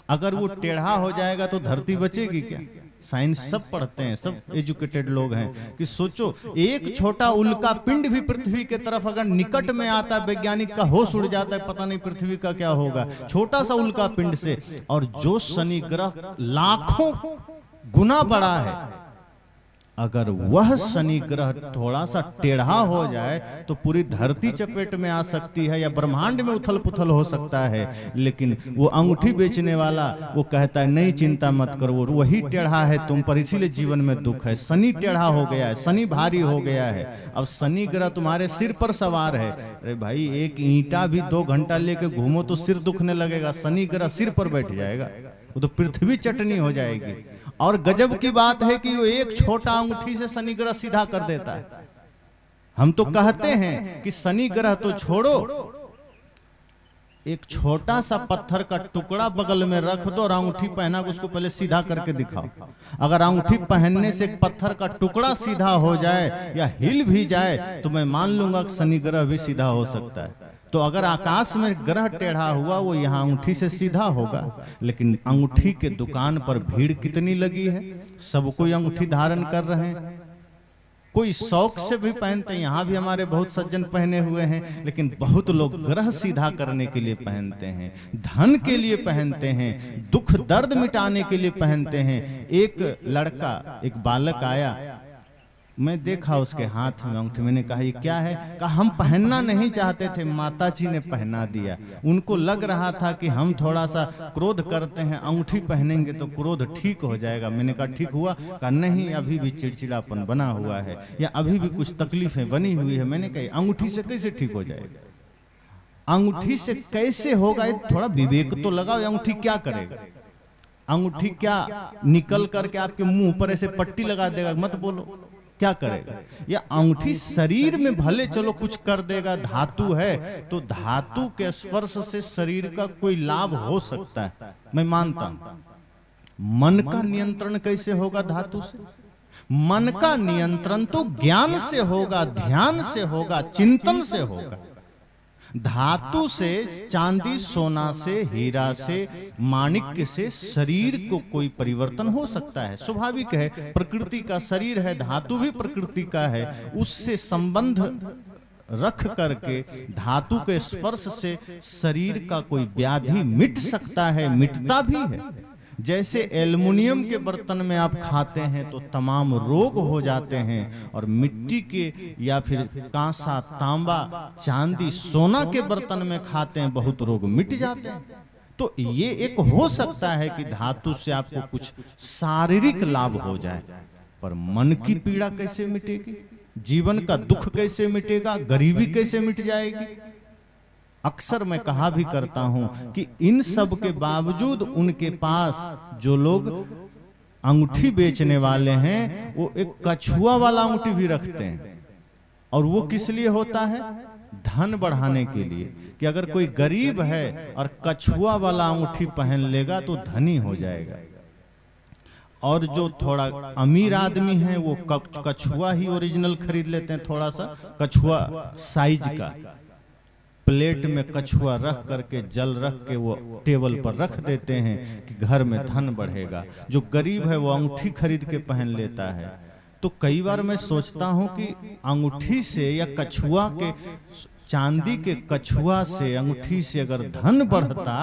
अगर वो टेढ़ा हो जाएगा तो धरती बचेगी क्या? साइंस सब पढ़ते हैं, सब एजुकेटेड लोग हैं कि सोचो एक छोटा उल्का पिंड भी पृथ्वी के तरफ अगर निकट में आता है, वैज्ञानिक का होश उड़ जाता है, पता नहीं पृथ्वी का क्या होगा, छोटा सा उल्का पिंड से। और जो शनि ग्रह लाखों गुना बड़ा है, अगर वह शनि ग्रह थोड़ा सा टेढ़ा हो जाए तो पूरी धरती चपेट में आ सकती है या ब्रह्मांड में उथल पुथल हो सकता है। लेकिन वो अंगूठी बेचने वाला वो कहता है नहीं चिंता मत करो, वो वही टेढ़ा है तुम पर, इसीलिए जीवन में दुख है। शनि टेढ़ा हो गया है, शनि भारी हो गया है, अब शनि ग्रह तुम्हारे सिर पर सवार है। अरे भाई एक ईंटा भी 2 घंटा लेके घूमो तो सिर दुखने लगेगा, शनि ग्रह सिर पर बैठ जाएगा, वो तो पृथ्वी चटनी हो जाएगी। और गजब की बात है कि वो एक छोटा अंगूठी से शनि ग्रह सीधा कर देता है। हम तो कहते हैं कि शनि ग्रह तो छोड़ो, एक छोटा सा पत्थर का टुकड़ा बगल में रख दो और अंगूठी पहना उसको पहले सीधा करके दिखाओ। अगर अंगूठी पहनने से एक पत्थर का टुकड़ा सीधा हो जाए या हिल भी जाए तो मैं मान लूंगा कि शनि ग्रह भी सीधा हो सकता है। तो अगर आकाश में ग्रह टेढ़ा हुआ वो यहाँ अंगूठी से सीधा होगा। लेकिन अंगूठी के दुकान पर भीड़ कितनी लगी है, सब कोई अंगूठी धारण कर रहे हैं। कोई शौक से भी पहनते हैं, यहाँ भी हमारे बहुत सज्जन पहने हुए हैं, लेकिन बहुत लोग ग्रह सीधा करने के लिए पहनते हैं, धन के लिए पहनते हैं, दुख दर्द मिटाने के लिए पहनते हैं। एक लड़का, एक बालक आया, मैं देखा उसके हाथ में अंगूठी, मैंने कहा ये क्या है? कहा हम पहनना नहीं चाहते थे, माताजी ने पहना दिया। उनको लग रहा था कि हम थोड़ा सा क्रोध करते हैं, अंगूठी पहनेंगे तो क्रोध ठीक हो जाएगा। मैंने कहा ठीक हुआ? कहा नहीं, अभी भी चिड़चिड़ापन बना हुआ है या अभी भी कुछ तकलीफें बनी हुई है। मैंने कहा अंगूठी से कैसे ठीक हो जाएगा? अंगूठी से कैसे होगा? थोड़ा विवेक तो लगाओ। अंगूठी क्या करेगा? अंगूठी क्या निकल करके आपके मुंह पर ऐसे पट्टी लगा देगा? मत बोलो, क्या करेगा? या अंगूठी शरीर में भले चलो कुछ कर देगा, धातु है तो धातु के स्पर्श से शरीर का कोई लाभ हो सकता है, मैं मानता हूं। मन का नियंत्रण कैसे होगा धातु से? मन का नियंत्रण तो ज्ञान से होगा, ध्यान से होगा, चिंतन से होगा। धातु से, चांदी सोना से, हीरा से, माणिक्य से शरीर को कोई परिवर्तन हो सकता है, स्वाभाविक है। प्रकृति का शरीर है, धातु भी प्रकृति का है, उससे संबंध रख करके धातु के स्पर्श से शरीर का कोई व्याधि मिट सकता है, मिटता भी है। जैसे एल्युमिनियम के बर्तन में आप खाते हैं तो तमाम रोग हो जाते हैं, और मिट्टी के या फिर कांसा, तांबा, चांदी, सोना के बर्तन में खाते हैं, बहुत रोग मिट जाते हैं। तो ये एक हो सकता है कि धातु से आपको कुछ शारीरिक लाभ हो जाए, पर मन की पीड़ा कैसे मिटेगी? जीवन का दुख कैसे मिटेगा? गरीबी कैसे मिट जाएगी? अक्सर मैं कहा भी करता हूं कि इन सब के बावजूद उनके पास जो लोग अंगूठी बेचने वाले हैं, वो एक कछुआ वाला अंगूठी भी रखते हैं। और वो किस लिए होता है? धन बढ़ाने के लिए, कि अगर कोई गरीब है और कछुआ वाला अंगूठी पहन लेगा तो धनी हो जाएगा। और जो थोड़ा अमीर आदमी है वो कछुआ ही ओरिजिनल खरीद लेते हैं, थोड़ा सा कछुआ साइज का, प्लेट में कछुआ रख करके, जल रख के वो टेबल पर रख देते हैं कि घर में धन बढ़ेगा। जो गरीब है वो अंगूठी खरीद के पहन लेता है। तो कई बार मैं सोचता हूं कि अंगूठी से या कछुआ के, चांदी के कछुआ से, अंगूठी से अगर धन बढ़ता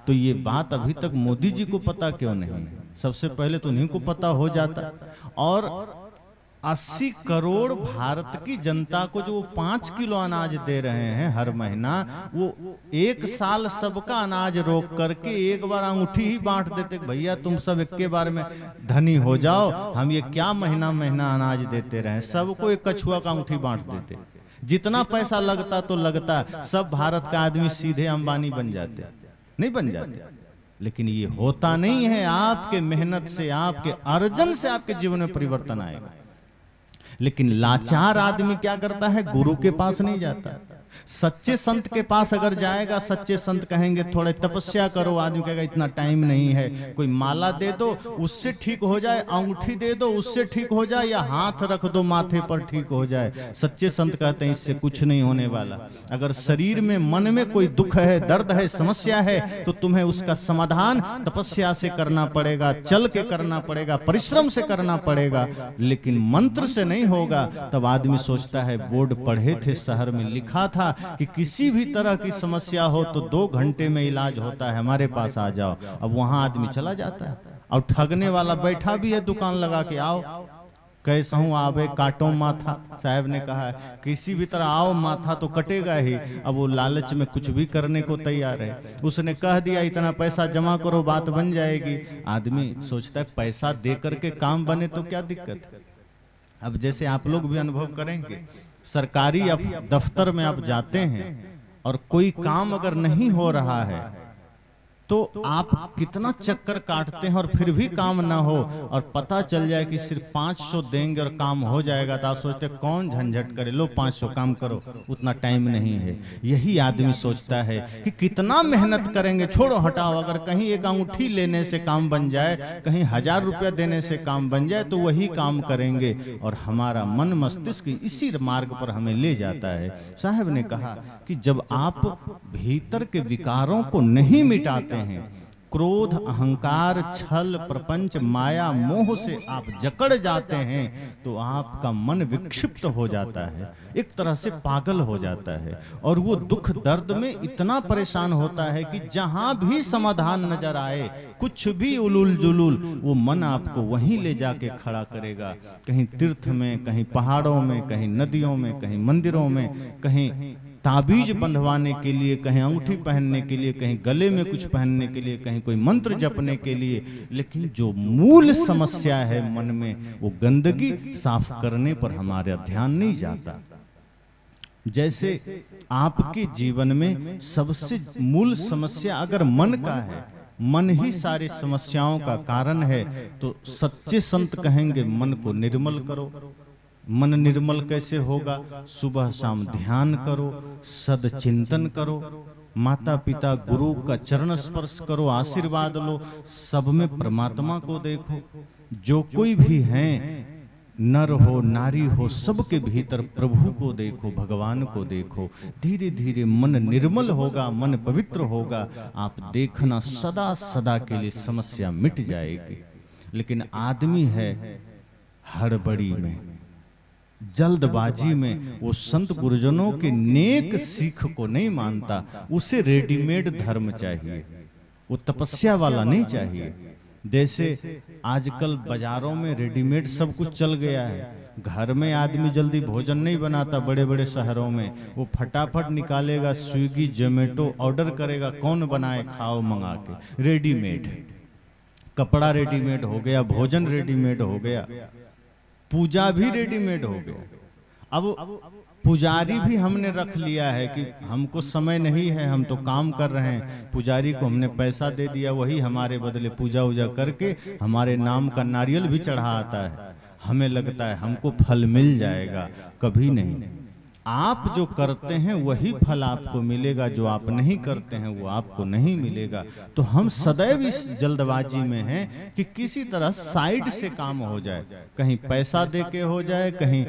तो ये बात अभी तक मोदी जी को पता क्यों नहीं? सबसे पहले तो उन्हीं को पता हो जाता। और 80 करोड़ भारत की जनता को जो 5 किलो अनाज दे रहे हैं हर महीना, वो एक साल सबका अनाज रोक करके एक बार अंगूठी ही बांट देते। भैया तुम सब एक के बार में धनी हो जाओ, हम ये क्या महीना महीना अनाज देते रहे? सबको एक कछुआ का अंगूठी बांट देते, जितना पैसा लगता तो लगता, सब भारत का आदमी सीधे अंबानी बन जाते। नहीं बन जाते, लेकिन ये होता नहीं है। आपके मेहनत से, आपके अर्जन से आपके जीवन में परिवर्तन आएगा। लेकिन लाचार आदमी क्या करता है? गुरु के पास नहीं जाता। सच्चे संत के पास अगर जाएगा, सच्चे संत कहेंगे थोड़े तपस्या करो, आदमी कहेगा इतना टाइम नहीं है। कोई माला दे दो उससे ठीक हो जाए, अंगूठी दे दो उससे ठीक हो जाए, या हाथ रख दो माथे पर ठीक हो जाए। सच्चे संत कहते हैं इससे कुछ नहीं होने वाला। अगर शरीर में, मन में कोई दुख है, दर्द है, समस्या है, तो तुम्हें उसका समाधान तपस्या से करना पड़ेगा, चल के करना पड़ेगा, परिश्रम से करना पड़ेगा, लेकिन मंत्र से नहीं होगा। तब आदमी सोचता है, बोर्ड पढ़े थे, शहर में लिखा था कि किसी भी तरह की समस्या हो तो 2 घंटे में इलाज होता है, हमारे पास आ जाओ। अब वहां आदमी चला जाता है, और ठगने वाला बैठा भी है दुकान लगा के, आओ कैसा हूं आवे काटो माथा। साहब ने कहा है किसी भी तरह आओ, माथा तो कटेगा ही। अब वो लालच में कुछ भी करने को तैयार है। उसने कह दिया इतना पैसा जमा करो, बात बन जाएगी। आदमी सोचता है पैसा दे करके काम बने तो क्या दिक्कत है। अब जैसे आप लोग भी अनुभव करेंगे, सरकारी दफ्तर में आप जाते हैं और कोई काम अगर नहीं हो रहा है तो आप कितना चक्कर काटते हैं और फिर भी काम ना हो, और पता चल जाए कि सिर्फ 500 देंगे और काम हो जाएगा, तो आप सोचते कौन झंझट करे, लो 500 काम करो, उतना टाइम नहीं है। यही आदमी सोचता है कि कितना मेहनत करेंगे, छोड़ो हटाओ, अगर कहीं एक अंगूठी लेने से काम बन जाए, कहीं 1000 रुपया देने से काम बन जाए तो वही काम करेंगे। और हमारा मन मस्तिष्क इसी मार्ग पर हमें ले जाता है। साहब ने कहा कि जब आप भीतर के विकारों को नहीं मिटाते हैं क्रोध, अहंकार, छल, प्रपंच, माया, मोह से आप जकड़ जाते हैं तो आपका मन विक्षिप्त हो जाता है, एक तरह से पागल हो जाता है, और वो दुख दर्द में इतना परेशान होता है कि जहां भी समाधान नजर आए, कुछ भी उलूल जुलूल, वो मन आपको वहीं ले जाके खड़ा करेगा। कहीं तीर्थ में, कहीं पहाड़ों में, कहीं नदियों में, कहीं मंदिरों में, कहीं ताबीज बंधवाने के लिए, कहीं अंगूठी पहनने के लिए, कहीं गले में कुछ पहनने के लिए, कहीं कोई मंत्र जपने के लिए। लेकिन जो मूल समस्या है मन में, वो गंदगी साफ करने पर हमारा ध्यान नहीं जाता। जैसे आपके जीवन में सबसे मूल समस्या अगर मन का है, मन ही सारी समस्याओं का कारण है, तो सच्चे संत कहेंगे मन को निर्मल करो। मन निर्मल कैसे होगा? सुबह शाम ध्यान करो, सद चिंतन करो, माता पिता गुरु का चरण स्पर्श करो, आशीर्वाद लो, सब में परमात्मा को देखो। जो कोई भी हैं, नर हो नारी हो, सबके भीतर प्रभु को देखो, भगवान को देखो। धीरे धीरे मन निर्मल होगा, मन पवित्र होगा। आप देखना सदा सदा के लिए समस्या मिट जाएगी। लेकिन आदमी है हड़बड़ी में, जल्दबाजी में, वो संत गुरुजनों के नेक सीख को नहीं मानता। उसे रेडीमेड धर्म चाहिए, वो तपस्या वाला नहीं चाहिए। जैसे आजकल बाजारों में रेडीमेड सब कुछ चल गया है। घर में आदमी जल्दी भोजन नहीं बनाता, बड़े बड़े शहरों में वो फटाफट निकालेगा, स्विगी जोमेटो ऑर्डर करेगा, कौन बनाए खाओ मंगा के। रेडीमेड कपड़ा रेडीमेड हो गया, भोजन रेडीमेड हो गया, पूजा भी रेडीमेड हो गया। अब पुजारी भी हमने रख लिया है कि हमको समय नहीं है, हम तो काम कर रहे हैं, पुजारी को हमने पैसा दे दिया, वही हमारे बदले पूजा वूजा करके हमारे नाम का नारियल भी चढ़ा आता है। हमें लगता है हमको फल मिल जाएगा, कभी नहीं। आप जो करते हैं वही फल आपको मिलेगा, जो आप नहीं करते हैं वो आपको नहीं मिलेगा। तो हम सदैव इस जल्दबाजी में हैं कि किसी तरह साइड से काम हो जाए, कहीं पैसा दे के हो जाए, कहीं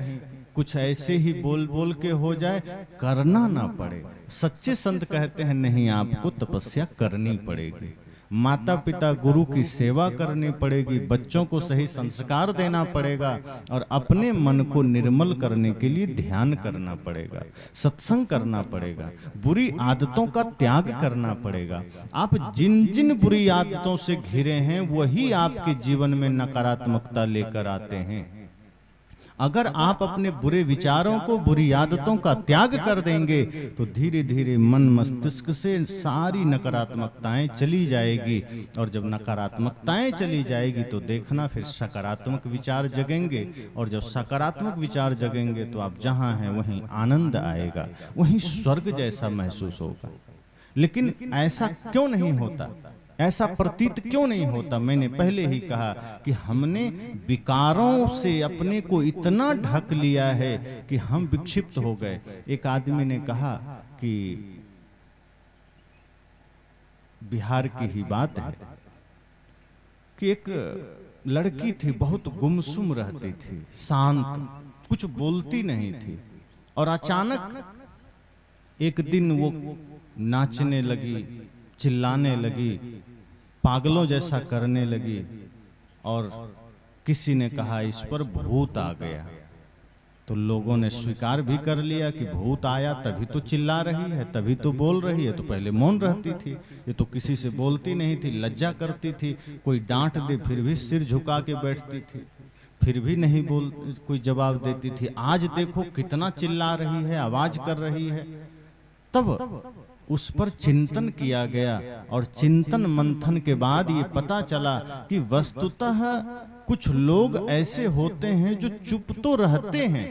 कुछ ऐसे ही बोल बोल के हो जाए, करना ना पड़े। सच्चे संत कहते हैं नहीं, आपको तपस्या करनी पड़ेगी, माता पिता गुरु की सेवा करनी पड़ेगी, बच्चों को सही संस्कार देना पड़ेगा, और अपने मन को निर्मल करने के लिए ध्यान करना पड़ेगा, सत्संग करना पड़ेगा, बुरी आदतों का त्याग करना पड़ेगा। आप जिन जिन बुरी आदतों से घिरे हैं वही आपके जीवन में नकारात्मकता लेकर आते हैं। अगर आप अपने बुरे विचारों को, बुरी आदतों का त्याग कर देंगे तो धीरे धीरे मन मस्तिष्क से सारी नकारात्मकताएं चली जाएगी, और जब नकारात्मकताएं चली जाएगी तो देखना फिर सकारात्मक विचार जगेंगे, और जब सकारात्मक विचार जगेंगे तो आप जहां हैं वहीं आनंद आएगा, वहीं स्वर्ग जैसा महसूस होगा। लेकिन ऐसा क्यों नहीं होता, ऐसा प्रतीत क्यों नहीं होता? मैंने पहले ही कहा कि हमने विकारों से अपने को इतना ढक लिया है कि हम विक्षिप्त हो गए। एक आदमी ने कहा कि बिहार की ही बात है कि एक लड़की थी, बहुत गुमसुम रहती थी, शांत, कुछ बोलती नहीं थी, और अचानक एक दिन वो नाचने लगी, चिल्लाने लगी, पागलों जैसा करने लगी, और किसी ने कहा इस पर भूत आ गया। तो लोगों ने स्वीकार भी कर लिया कि भूत आया, तभी तो चिल्ला रही है, तभी तो बोल रही है। तो पहले मौन रहती थी, ये तो किसी से बोलती नहीं थी, लज्जा करती थी, कोई डांट दे फिर भी सिर झुका के बैठती थी, फिर भी नहीं बोल कोई जवाब देती थी। आज देखो कितना चिल्ला रही है, आवाज कर रही है। तब उस पर चिंतन किया गया, और चिंतन मंथन के बाद ये पता चला कि वस्तुतः कुछ लोग ऐसे होते हैं जो चुप तो रहते हैं,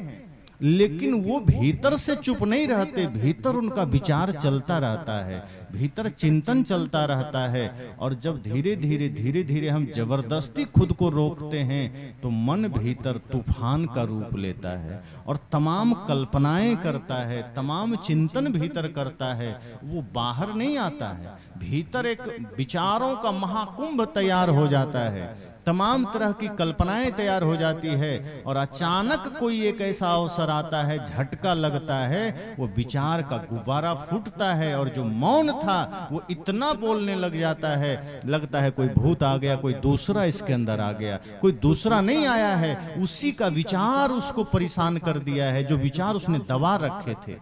लेकिन वो भीतर से चुप नहीं रहते, भीतर उनका विचार चलता रहता है, भीतर चिंतन चलता रहता है। और जब धीरे धीरे हम जबरदस्ती खुद को रोकते हैं तो मन भीतर तूफान का रूप लेता है, और तमाम कल्पनाएं करता है, तमाम चिंतन भीतर करता है, वो बाहर नहीं आता है। भीतर एक विचारों का महाकुंभ तैयार हो जाता है। तमाम तरह की कल्पनाएं तैयार हो जाती है, और अचानक कोई एक ऐसा अवसर आता है, झटका लगता है, वो विचार का गुब्बारा फूटता है, और जो मौन था वो इतना बोलने लग जाता है, लगता है कोई भूत आ गया, कोई दूसरा इसके अंदर आ गया। कोई दूसरा नहीं आया है, उसी का विचार उसको परेशान कर दिया है, जो विचार उसने दबा रखे थे।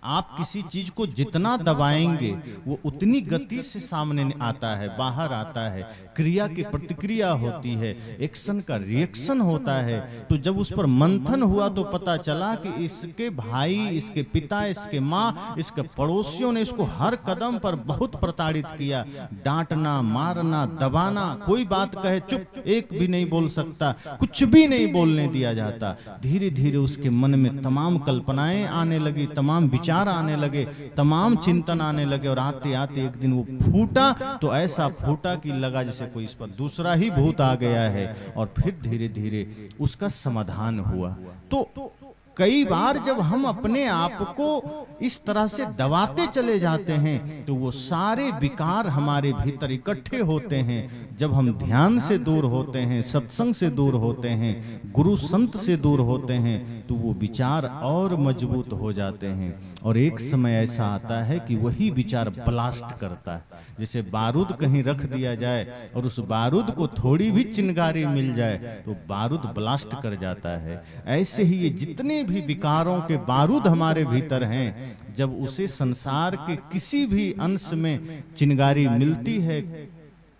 आप किसी चीज को जितना दबाएंगे वो उतनी गति से सामने आता है, बाहर आता है। क्रिया की प्रतिक्रिया होती है, एक्शन का रिएक्शन होता है। तो जब उस पर मंथन हुआ तो पता चला कि इसके भाई, इसके पिता, इसके माँ, इसके पड़ोसियों ने इसको हर कदम पर बहुत प्रताड़ित किया। डांटना, मारना, दबाना, कोई बात कहे चुप, एक भी नहीं बोल सकता, कुछ भी नहीं बोलने दिया जाता। धीरे धीरे उसके मन में तमाम कल्पनाएं आने लगी, तमाम विचार आने लगे, तमाम चिंतन आने लगे, और आते आते एक दिन वो फूटा, तो ऐसा फूटा कि लगा जैसे कोई इस पर दूसरा ही भूत आ गया है। और फिर धीरे धीरे उसका समाधान हुआ। तो कई बार जब हम अपने आप को इस तरह से दबाते चले जाते हैं तो वो सारे विकार हमारे भीतर इकट्ठे होते हैं। जब हम ध्यान से दूर होते हैं, सत्संग से दूर होते हैं, गुरु संत से दूर होते हैं, तो वो विचार और मजबूत हो जाते हैं। और एक समय ऐसा आता है कि वही विचार ब्लास्ट करता है। जैसे बारूद कहीं रख दिया जाए और उस बारूद को थोड़ी भी चिंगारी मिल जाए तो बारूद ब्लास्ट कर जाता है। ऐसे ही ये जितने भी विकारों के बारूद हमारे भीतर हैं, जब उसे संसार के किसी भी अंश में चिंगारी मिलती है,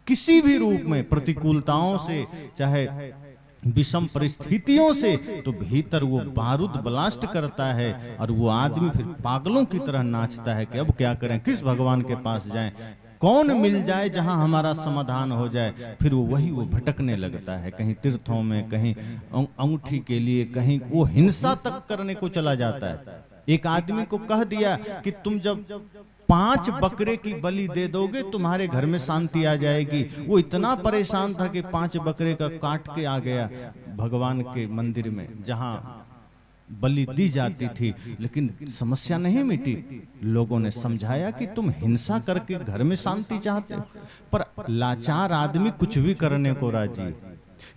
किसी भी रूप में, प्रतिकूलताओं से, चाहे विषम परिस्थितियों से, तो भीतर वो बारूद ब्लास्ट करता है। और वो आदमी फिर पागलों की तरह नाचता है कि अब क्या करें, किस भगवान के पास जाएं, कौन मिल जाए जहां हमारा समाधान हो जाए। फिर वो भटकने लगता है, कहीं तीर्थों में, कहीं अंगूठी के लिए, कहीं वो हिंसा तक करने को चला जाता है। एक आदमी को कह दिया कि तुम जब 5 बकरे की बलि दे दोगे तुम्हारे घर में शांति आ जाएगी। वो इतना परेशान था कि 5 बकरे का काट के आ गया भगवान के मंदिर में जहां बलि दी जाती थी, लेकिन समस्या नहीं मिटी। लोगों ने समझाया कि तुम हिंसा करके घर में शांति चाहते हो, पर लाचार आदमी कुछ भी करने को राजी है,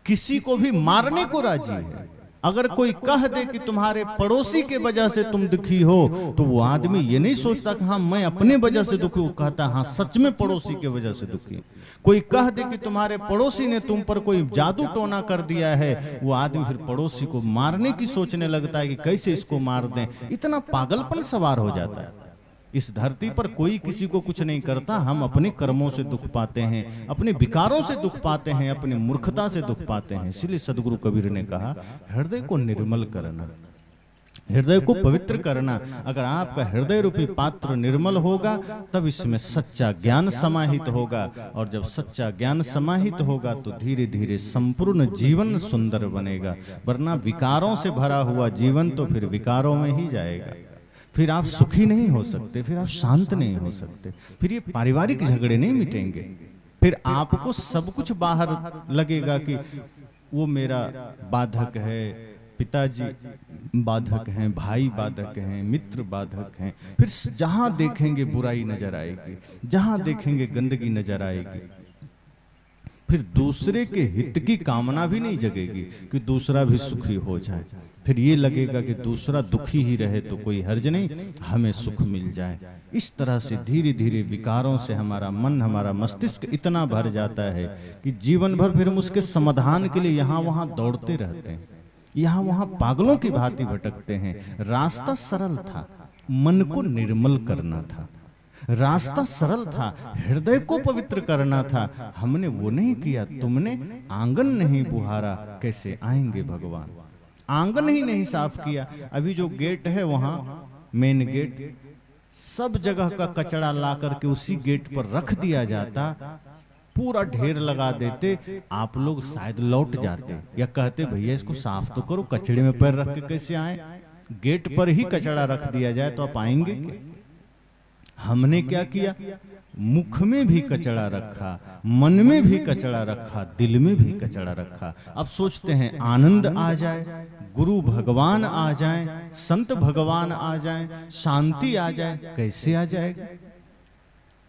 किसी को भी मारने को राजी है। अगर कोई कह दे कि तुम्हारे पड़ोसी के वजह से तुम दुखी हो, तो वो आदमी ये नहीं सोचता कि हाँ मैं अपने वजह से दुखी, वो कहता हाँ सच में पड़ोसी के वजह से दुखी। कोई कह दे कि तुम्हारे पड़ोसी ने तुम पर कोई जादू टोना कर दिया है, वो आदमी फिर पड़ोसी को मारने की सोचने लगता है कि कैसे इसको मार दें। इतना पागलपन सवार हो जाता है। इस धरती पर कोई किसी को कुछ नहीं करता, हम अपने कर्मों से दुख पाते हैं, अपने विकारों से दुख पाते हैं, अपनी मूर्खता से दुख पाते हैं। इसलिए सदगुरु कबीर ने कहा, हृदय को निर्मल करना, हृदय को पवित्र करना। अगर आपका हृदय रूपी पात्र निर्मल होगा तब इसमें सच्चा ज्ञान समाहित होगा, और जब सच्चा ज्ञान समाहित होगा तो धीरे धीरे संपूर्ण जीवन सुंदर बनेगा। वरना विकारों से भरा हुआ जीवन तो फिर विकारों में ही जाएगा। फिर आप सुखी नहीं हो सकते, फिर आप शांत नहीं हो सकते, फिर ये पारिवारिक झगड़े नहीं मिटेंगे। फिर आपको सब कुछ बाहर लगेगा कि वो मेरा बाधक है, पिताजी बाधक हैं, भाई बाधक हैं, मित्र बाधक हैं। फिर जहां देखेंगे बुराई नजर आएगी, जहां देखेंगे गंदगी नजर आएगी। फिर दूसरे के हित की कामना भी नहीं जगेगी कि दूसरा भी सुखी हो जाए। फिर ये लगेगा कि दूसरा दुखी ही रहे तो कोई हर्ज नहीं, हमें सुख मिल जाए। इस तरह से धीरे धीरे विकारों से हमारा मन, हमारा मस्तिष्क इतना भर जाता है कि जीवन भर फिर हम उसके समाधान के लिए यहाँ वहाँ दौड़ते रहते हैं, यहाँ वहाँ पागलों की भांति भटकते हैं। रास्ता सरल था, मन को निर्मल करना था। रास्ता सरल था, हृदय को पवित्र करना था। हमने वो नहीं किया। तुमने आंगन नहीं बुहारा, कैसे आएंगे भगवान। आंगन ही नहीं साफ किया। अभी जो गेट है वहां मेन गेट, सब जगह का कचरा ला करके उसी गेट पर रख दिया जाता, पूरा ढेर लगा देते, आप लोग शायद लौट जाते या कहते भैया इसको साफ तो करो, कचड़े में पैर रख के कैसे आए। गेट पर ही कचरा रख दिया जाए तो आप आएंगे क्या? हमने क्या किया? मुख में भी कचरा रखा, मन में भी कचरा रखा, दिल में भी कचरा रखा। अब सोचते हैं आनंद आ जाए, गुरु भगवान आ जाए, संत भगवान आ जाए, शांति आ जाए। कैसे आ जाएगा?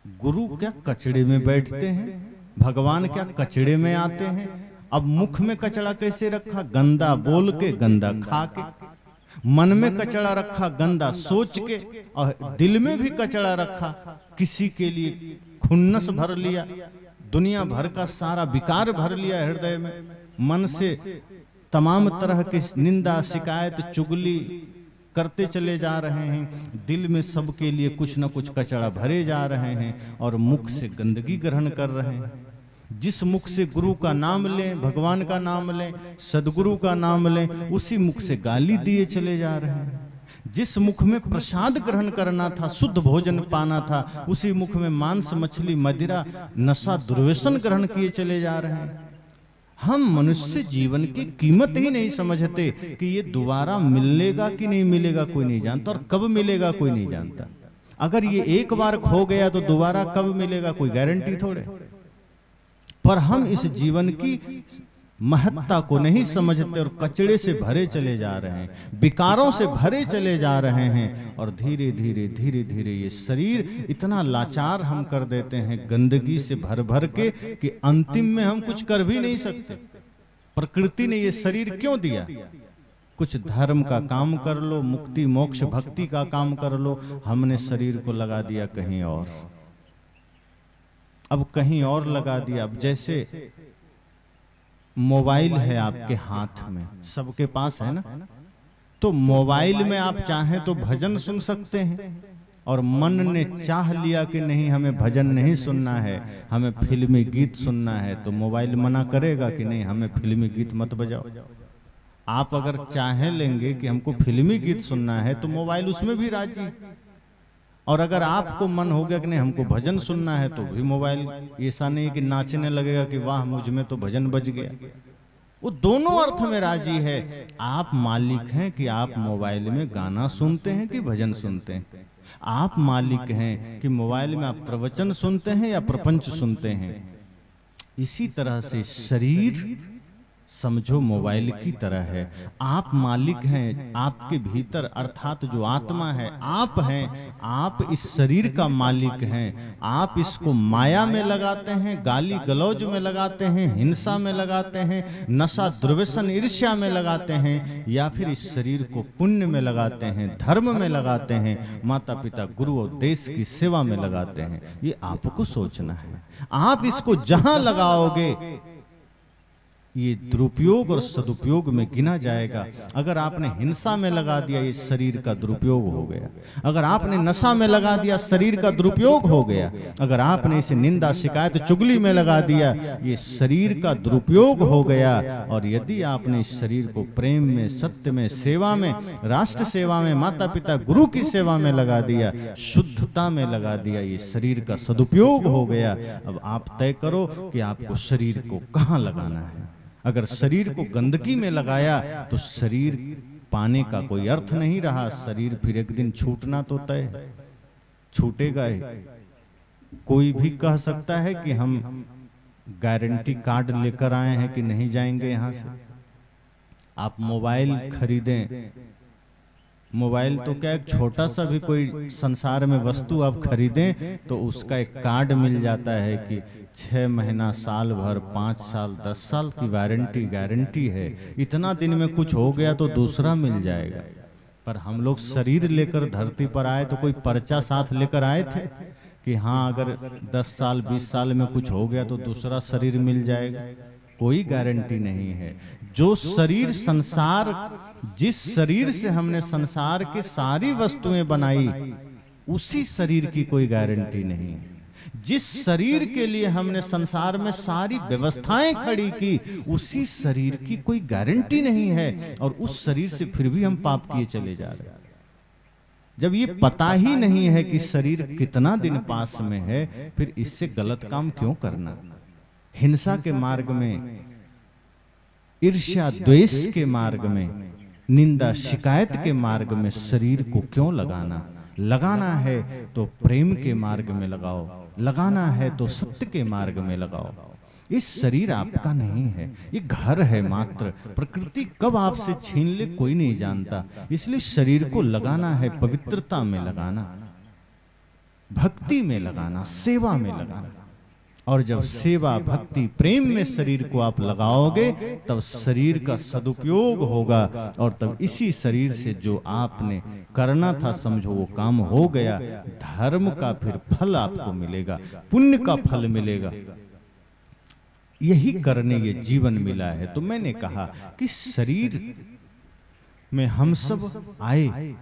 गुरु क्या कचड़े में बैठते हैं? भगवान क्या कचड़े में आते हैं? अब मुख में कचड़ा कैसे रखा? गंदा बोल के, गंदा खा के। मन में कचड़ा रखा, गंदा सोच के। और दिल में भी कचड़ा रखा, किसी के लिए खुन्नस भर लिया, दुनिया भर का सारा विकार भर लिया हृदय में। मन से तमाम तरह की निंदा, शिकायत, चुगली करते चले जा रहे हैं। दिल में सबके लिए कुछ न कुछ कचड़ा भरे जा रहे हैं और मुख से गंदगी ग्रहण कर रहे हैं। जिस मुख से गुरु का नाम लें, भगवान का नाम लें, सदगुरु का नाम लें, उसी मुख से गाली दिए चले जा रहे हैं। जिस मुख में प्रसाद ग्रहण करना था, शुद्ध भोजन पाना था, उसी मुख में मांस, मछली, मदिरा, नशा, दुर्व्यसन ग्रहण किए चले जा रहे हैं। हम मनुष्य जीवन की कीमत ही नहीं समझते कि ये दोबारा मिलेगा कि नहीं मिलेगा कोई नहीं जानता, और कब मिलेगा कोई नहीं जानता। अगर ये एक बार खो गया तो दोबारा कब मिलेगा कोई गारंटी थोड़े। पर हम इस जीवन की महत्ता को नहीं समझते और कचड़े से भरे चले जा रहे हैं, विकारों से भरे चले जा रहे हैं। और धीरे धीरे धीरे धीरे ये शरीर इतना लाचार हम कर देते हैं गंदगी से भर भर के कि अंतिम में हम कुछ कर भी नहीं सकते। प्रकृति ने ये शरीर क्यों दिया? कुछ धर्म का काम कर लो, मुक्ति मोक्ष भक्ति का काम कर लो। हमने शरीर को लगा दिया कहीं और, अब कहीं और लगा दिया। अब जैसे मोबाइल है आपके हाथ में, सबके पास है ना, तो मोबाइल में आप चाहें तो भजन सुन सकते हैं, और मन ने चाह लिया कि नहीं हमें भजन नहीं सुनना है, हमें फिल्मी गीत सुनना है, तो मोबाइल मना करेगा कि नहीं हमें फिल्मी गीत मत बजाओ। आप अगर चाहे लेंगे कि हमको फिल्मी गीत सुनना है तो मोबाइल उसमें भी राजी, और अगर आपको मन हो गया कि नहीं हमको भजन सुनना है तो भी मोबाइल ऐसा नहीं कि नाचने लगेगा कि वाह मुझ में तो भजन बज गया। वो दोनों अर्थ में राजी है। आप मालिक हैं कि आप मोबाइल में गाना सुनते हैं कि भजन सुनते हैं। आप मालिक हैं कि मोबाइल में आप प्रवचन सुनते हैं या प्रपंच सुनते हैं। इसी तरह से शरीर समझो मोबाइल की तरह है। आप मालिक हैं, आपके भीतर अर्थात जो आत्मा है आप हैं। आप इस शरीर का मालिक हैं। आप इसको माया में लगाते हैं, गाली गलौज में लगाते हैं, हिंसा में लगाते हैं, नशा दुर्व्यसन ईर्ष्या में लगाते हैं, या फिर इस शरीर को पुण्य में लगाते हैं, धर्म में लगाते हैं, माता पिता गुरु और देश की सेवा में लगाते हैं। ये आपको सोचना है। आप इसको जहां लगाओगे ये दुरुपयोग और सदुपयोग में गिना जाएगा। अगर आपने हिंसा में लगा दिया ये शरीर का दुरुपयोग हो गया। अगर आपने नशा में लगा दिया शरीर का दुरुपयोग हो गया। अगर आपने इसे निंदा शिकायत चुगली में लगा दिया ये शरीर का दुरुपयोग हो गया। और यदि आपने इस शरीर को प्रेम में, सत्य में, सेवा में, राष्ट्र सेवा में, माता पिता गुरु की सेवा में लगा दिया, शुद्धता में लगा दिया, ये शरीर का सदुपयोग हो गया। अब आप तय करो कि आपको शरीर को कहाँ लगाना है। अगर शरीर को गंदगी में लगाया तो शरीर पाने का कोई अर्थ नहीं रहा। शरीर फिर एक दिन छूटना तो तय है, छूटेगा ही। कोई भी कह सकता है कि हम गारंटी कार्ड लेकर आए हैं कि नहीं जाएंगे यहां से। आप मोबाइल खरीदें, मोबाइल तो क्या एक छोटा सा भी कोई संसार में वस्तु आप खरीदें तो उसका एक कार्ड मिल जाता है कि 6 महीना, साल भर, 5 साल, 10 साल की गारंटी है। इतना दिन में कुछ हो गया तो दूसरा मिल जाएगा। पर हम लोग शरीर लेकर धरती पर आए तो कोई पर्चा साथ लेकर आए थे कि हाँ अगर 10 साल 20 साल में कुछ हो गया तो दूसरा शरीर मिल जाएगा। कोई गारंटी नहीं है। जो शरीर संसार, जिस शरीर से हमने संसार की सारी वस्तुएं बनाई उसी शरीर की कोई गारंटी नहीं है। जिस शरीर के लिए हमने संसार में सारी व्यवस्थाएं खड़ी की उसी शरीर की कोई गारंटी नहीं है। और उस शरीर से फिर भी हम पाप किए चले जा रहे हैं। जब ये पता ही नहीं है कि शरीर कितना दिन पास में है, फिर इससे गलत काम क्यों करना। हिंसा के मार्ग में, ईर्ष्या द्वेष के मार्ग में, निंदा शिकायत के मार्ग में शरीर को क्यों लगाना। लगाना है तो प्रेम के मार्ग में लगाओ, लगाना है तो सत्य के मार्ग में लगाओ। इस शरीर आपका नहीं है, ये घर है मात्र। प्रकृति कब आपसे छीन ले कोई नहीं जानता। इसलिए शरीर को लगाना है पवित्रता में लगाना, भक्ति में लगाना, सेवा में लगाना। और जब सेवा भक्ति प्रेम में शरीर को आप लगाओगे तब शरीर का सदुपयोग होगा, और तब इसी शरीर से जो आपने करना था समझो वो काम हो गया। धर्म का फिर फल आपको मिलेगा, पुण्य का फल मिलेगा। यही करने ये जीवन मिला है। तो मैंने कहा कि शरीर में हम सब आए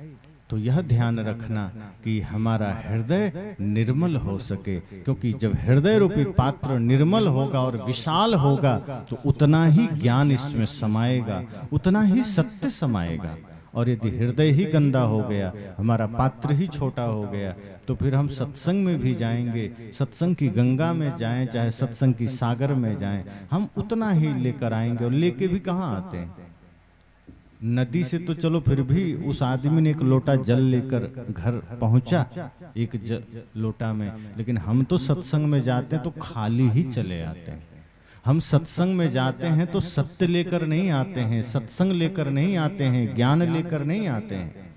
तो यह ध्यान रखना कि हमारा हृदय निर्मल हो सके, क्योंकि जब हृदय रूपी पात्र निर्मल होगा और विशाल होगा तो उतना ही ज्ञान इसमें समाएगा, उतना ही सत्य समाएगा। और यदि हृदय ही गंदा हो गया, हमारा पात्र ही छोटा हो गया, तो फिर हम सत्संग में भी जाएंगे, सत्संग की गंगा में जाएं चाहे सत्संग की सागर में जाएं, हम उतना ही लेकर आएंगे। और लेके भी कहाँ आते हैं? नदी से तो चलो फिर भी उस आदमी ने एक लोटा जल लेकर घर पहुंचा एक लोटा में, लेकिन हम तो सत्संग में जाते हैं तो खाली ही चले आते हैं। हम सत्संग में जाते हैं तो सत्य लेकर नहीं आते हैं, सत्संग लेकर नहीं आते हैं, ज्ञान लेकर नहीं आते हैं।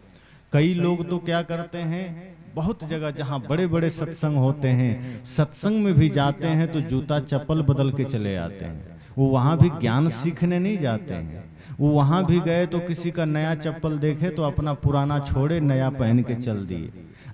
कई लोग तो क्या करते हैं, बहुत जगह जहां बड़े बड़े सत्संग होते हैं, सत्संग में भी जाते हैं तो जूता चप्पल बदल के चले आते हैं। वो वहां भी ज्ञान सीखने नहीं जाते हैं। वो वहां भी गए तो किसी का नया चप्पल देखे तो अपना पुराना छोड़े, नया पहन के चल दिए।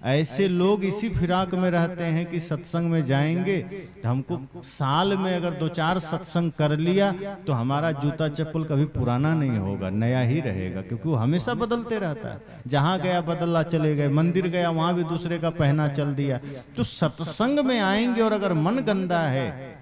ऐसे लोग इसी फिराक में रहते हैं कि सत्संग में जाएंगे तो हमको साल में अगर 2-4 सत्संग कर लिया तो हमारा जूता चप्पल कभी पुराना नहीं होगा, नया ही रहेगा, क्योंकि वो हमेशा बदलते रहता है। जहां गया बदला चले गए, मंदिर गया वहां भी दूसरे का पहना चल दिया। तो सत्संग में आएंगे और अगर मन गंदा है,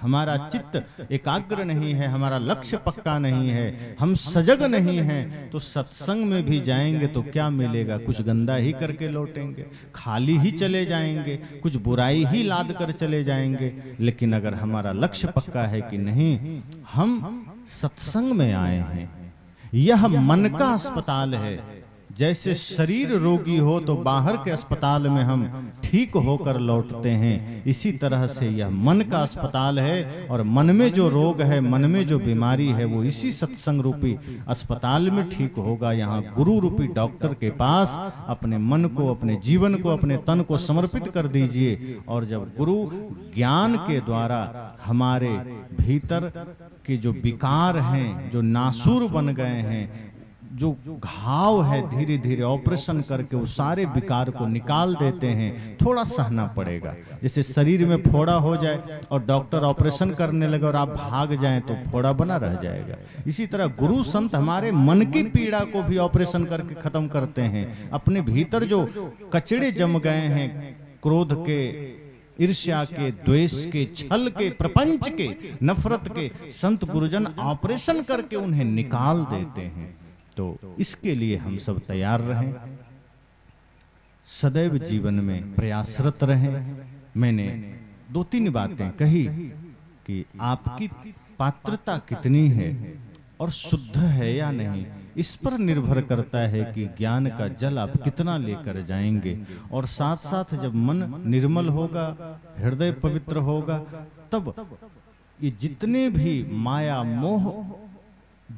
हमारा चित्त एकाग्र नहीं है, हमारा लक्ष्य पक्का नहीं है, हम सजग नहीं हैं, तो सत्संग में भी जाएंगे तो क्या मिलेगा? कुछ गंदा ही करके लौटेंगे, खाली ही चले जाएंगे, कुछ बुराई ही लाद कर चले जाएंगे। लेकिन अगर हमारा लक्ष्य पक्का है कि नहीं, हम सत्संग में आए हैं, यह मन का अस्पताल है। जैसे शरीर रोगी हो तो बाहर के अस्पताल में हम ठीक होकर लौटते हैं, इसी तरह से यह मन का अस्पताल है। और मन में जो रोग है, मन में जो बीमारी है, वो इसी सत्संग रूपी अस्पताल में ठीक होगा। यहाँ गुरु रूपी डॉक्टर के पास अपने मन को, अपने जीवन को, अपने तन को समर्पित कर दीजिए। और जब गुरु ज्ञान के द्वारा हमारे भीतर के जो विकार हैं, जो नासूर बन गए हैं, जो घाव है, धीरे धीरे ऑपरेशन करके उस सारे विकार को निकाल देते हैं। थोड़ा सहना पड़ेगा, जैसे शरीर में फोड़ा हो जाए और डॉक्टर ऑपरेशन करने लगे और आप भाग जाएं तो फोड़ा बना रह जाएगा। इसी तरह गुरु संत हमारे मन की पीड़ा को भी ऑपरेशन करके खत्म करते हैं। अपने भीतर जो कचड़े जम गए हैं, क्रोध के, ईर्ष्या के, द्वेष के, छल के, प्रपंच के, नफरत के, संत गुरुजन ऑपरेशन करके उन्हें निकाल देते हैं। तो इसके लिए हम सब तैयार रहें, सदैव जीवन में प्रयासरत रहें। मैंने 2-3 बातें कही कि आपकी पात्रता कितनी है और शुद्ध है या नहीं, इस पर निर्भर करता है कि ज्ञान का जल आप कितना लेकर जाएंगे। और साथ साथ जब मन निर्मल होगा, हृदय पवित्र होगा, तब ये जितने भी माया मोह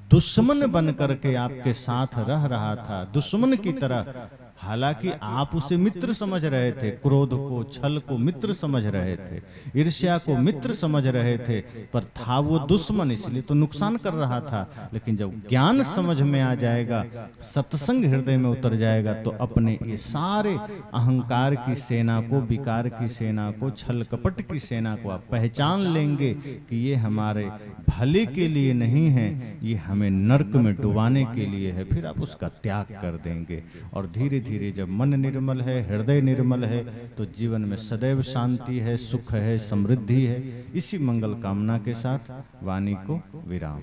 दुश्मन बन करके आपके साथ रह रहा था, दुश्मन की तरह, हालांकि आप उसे मित्र समझ रहे थे, क्रोध को, छल को मित्र समझ रहे थे, ईर्ष्या को मित्र समझ रहे थे, पर था वो दुश्मन, इसलिए तो नुकसान कर रहा था। लेकिन जब ज्ञान समझ में आ जाएगा, सत्संग हृदय में उतर जाएगा, तो अपने ये सारे अहंकार की सेना को, विकार की सेना को, छल कपट की सेना को आप पहचान लेंगे कि ये हमारे भले के लिए नहीं है, ये हमें नरक में डुबाने के लिए है। फिर आप उसका त्याग कर देंगे। और धीरे धीरे जब मन निर्मल है, हृदय निर्मल है, तो जीवन में सदैव शांति है, सुख है, समृद्धि है। इसी मंगल कामना के साथ वाणी को विराम।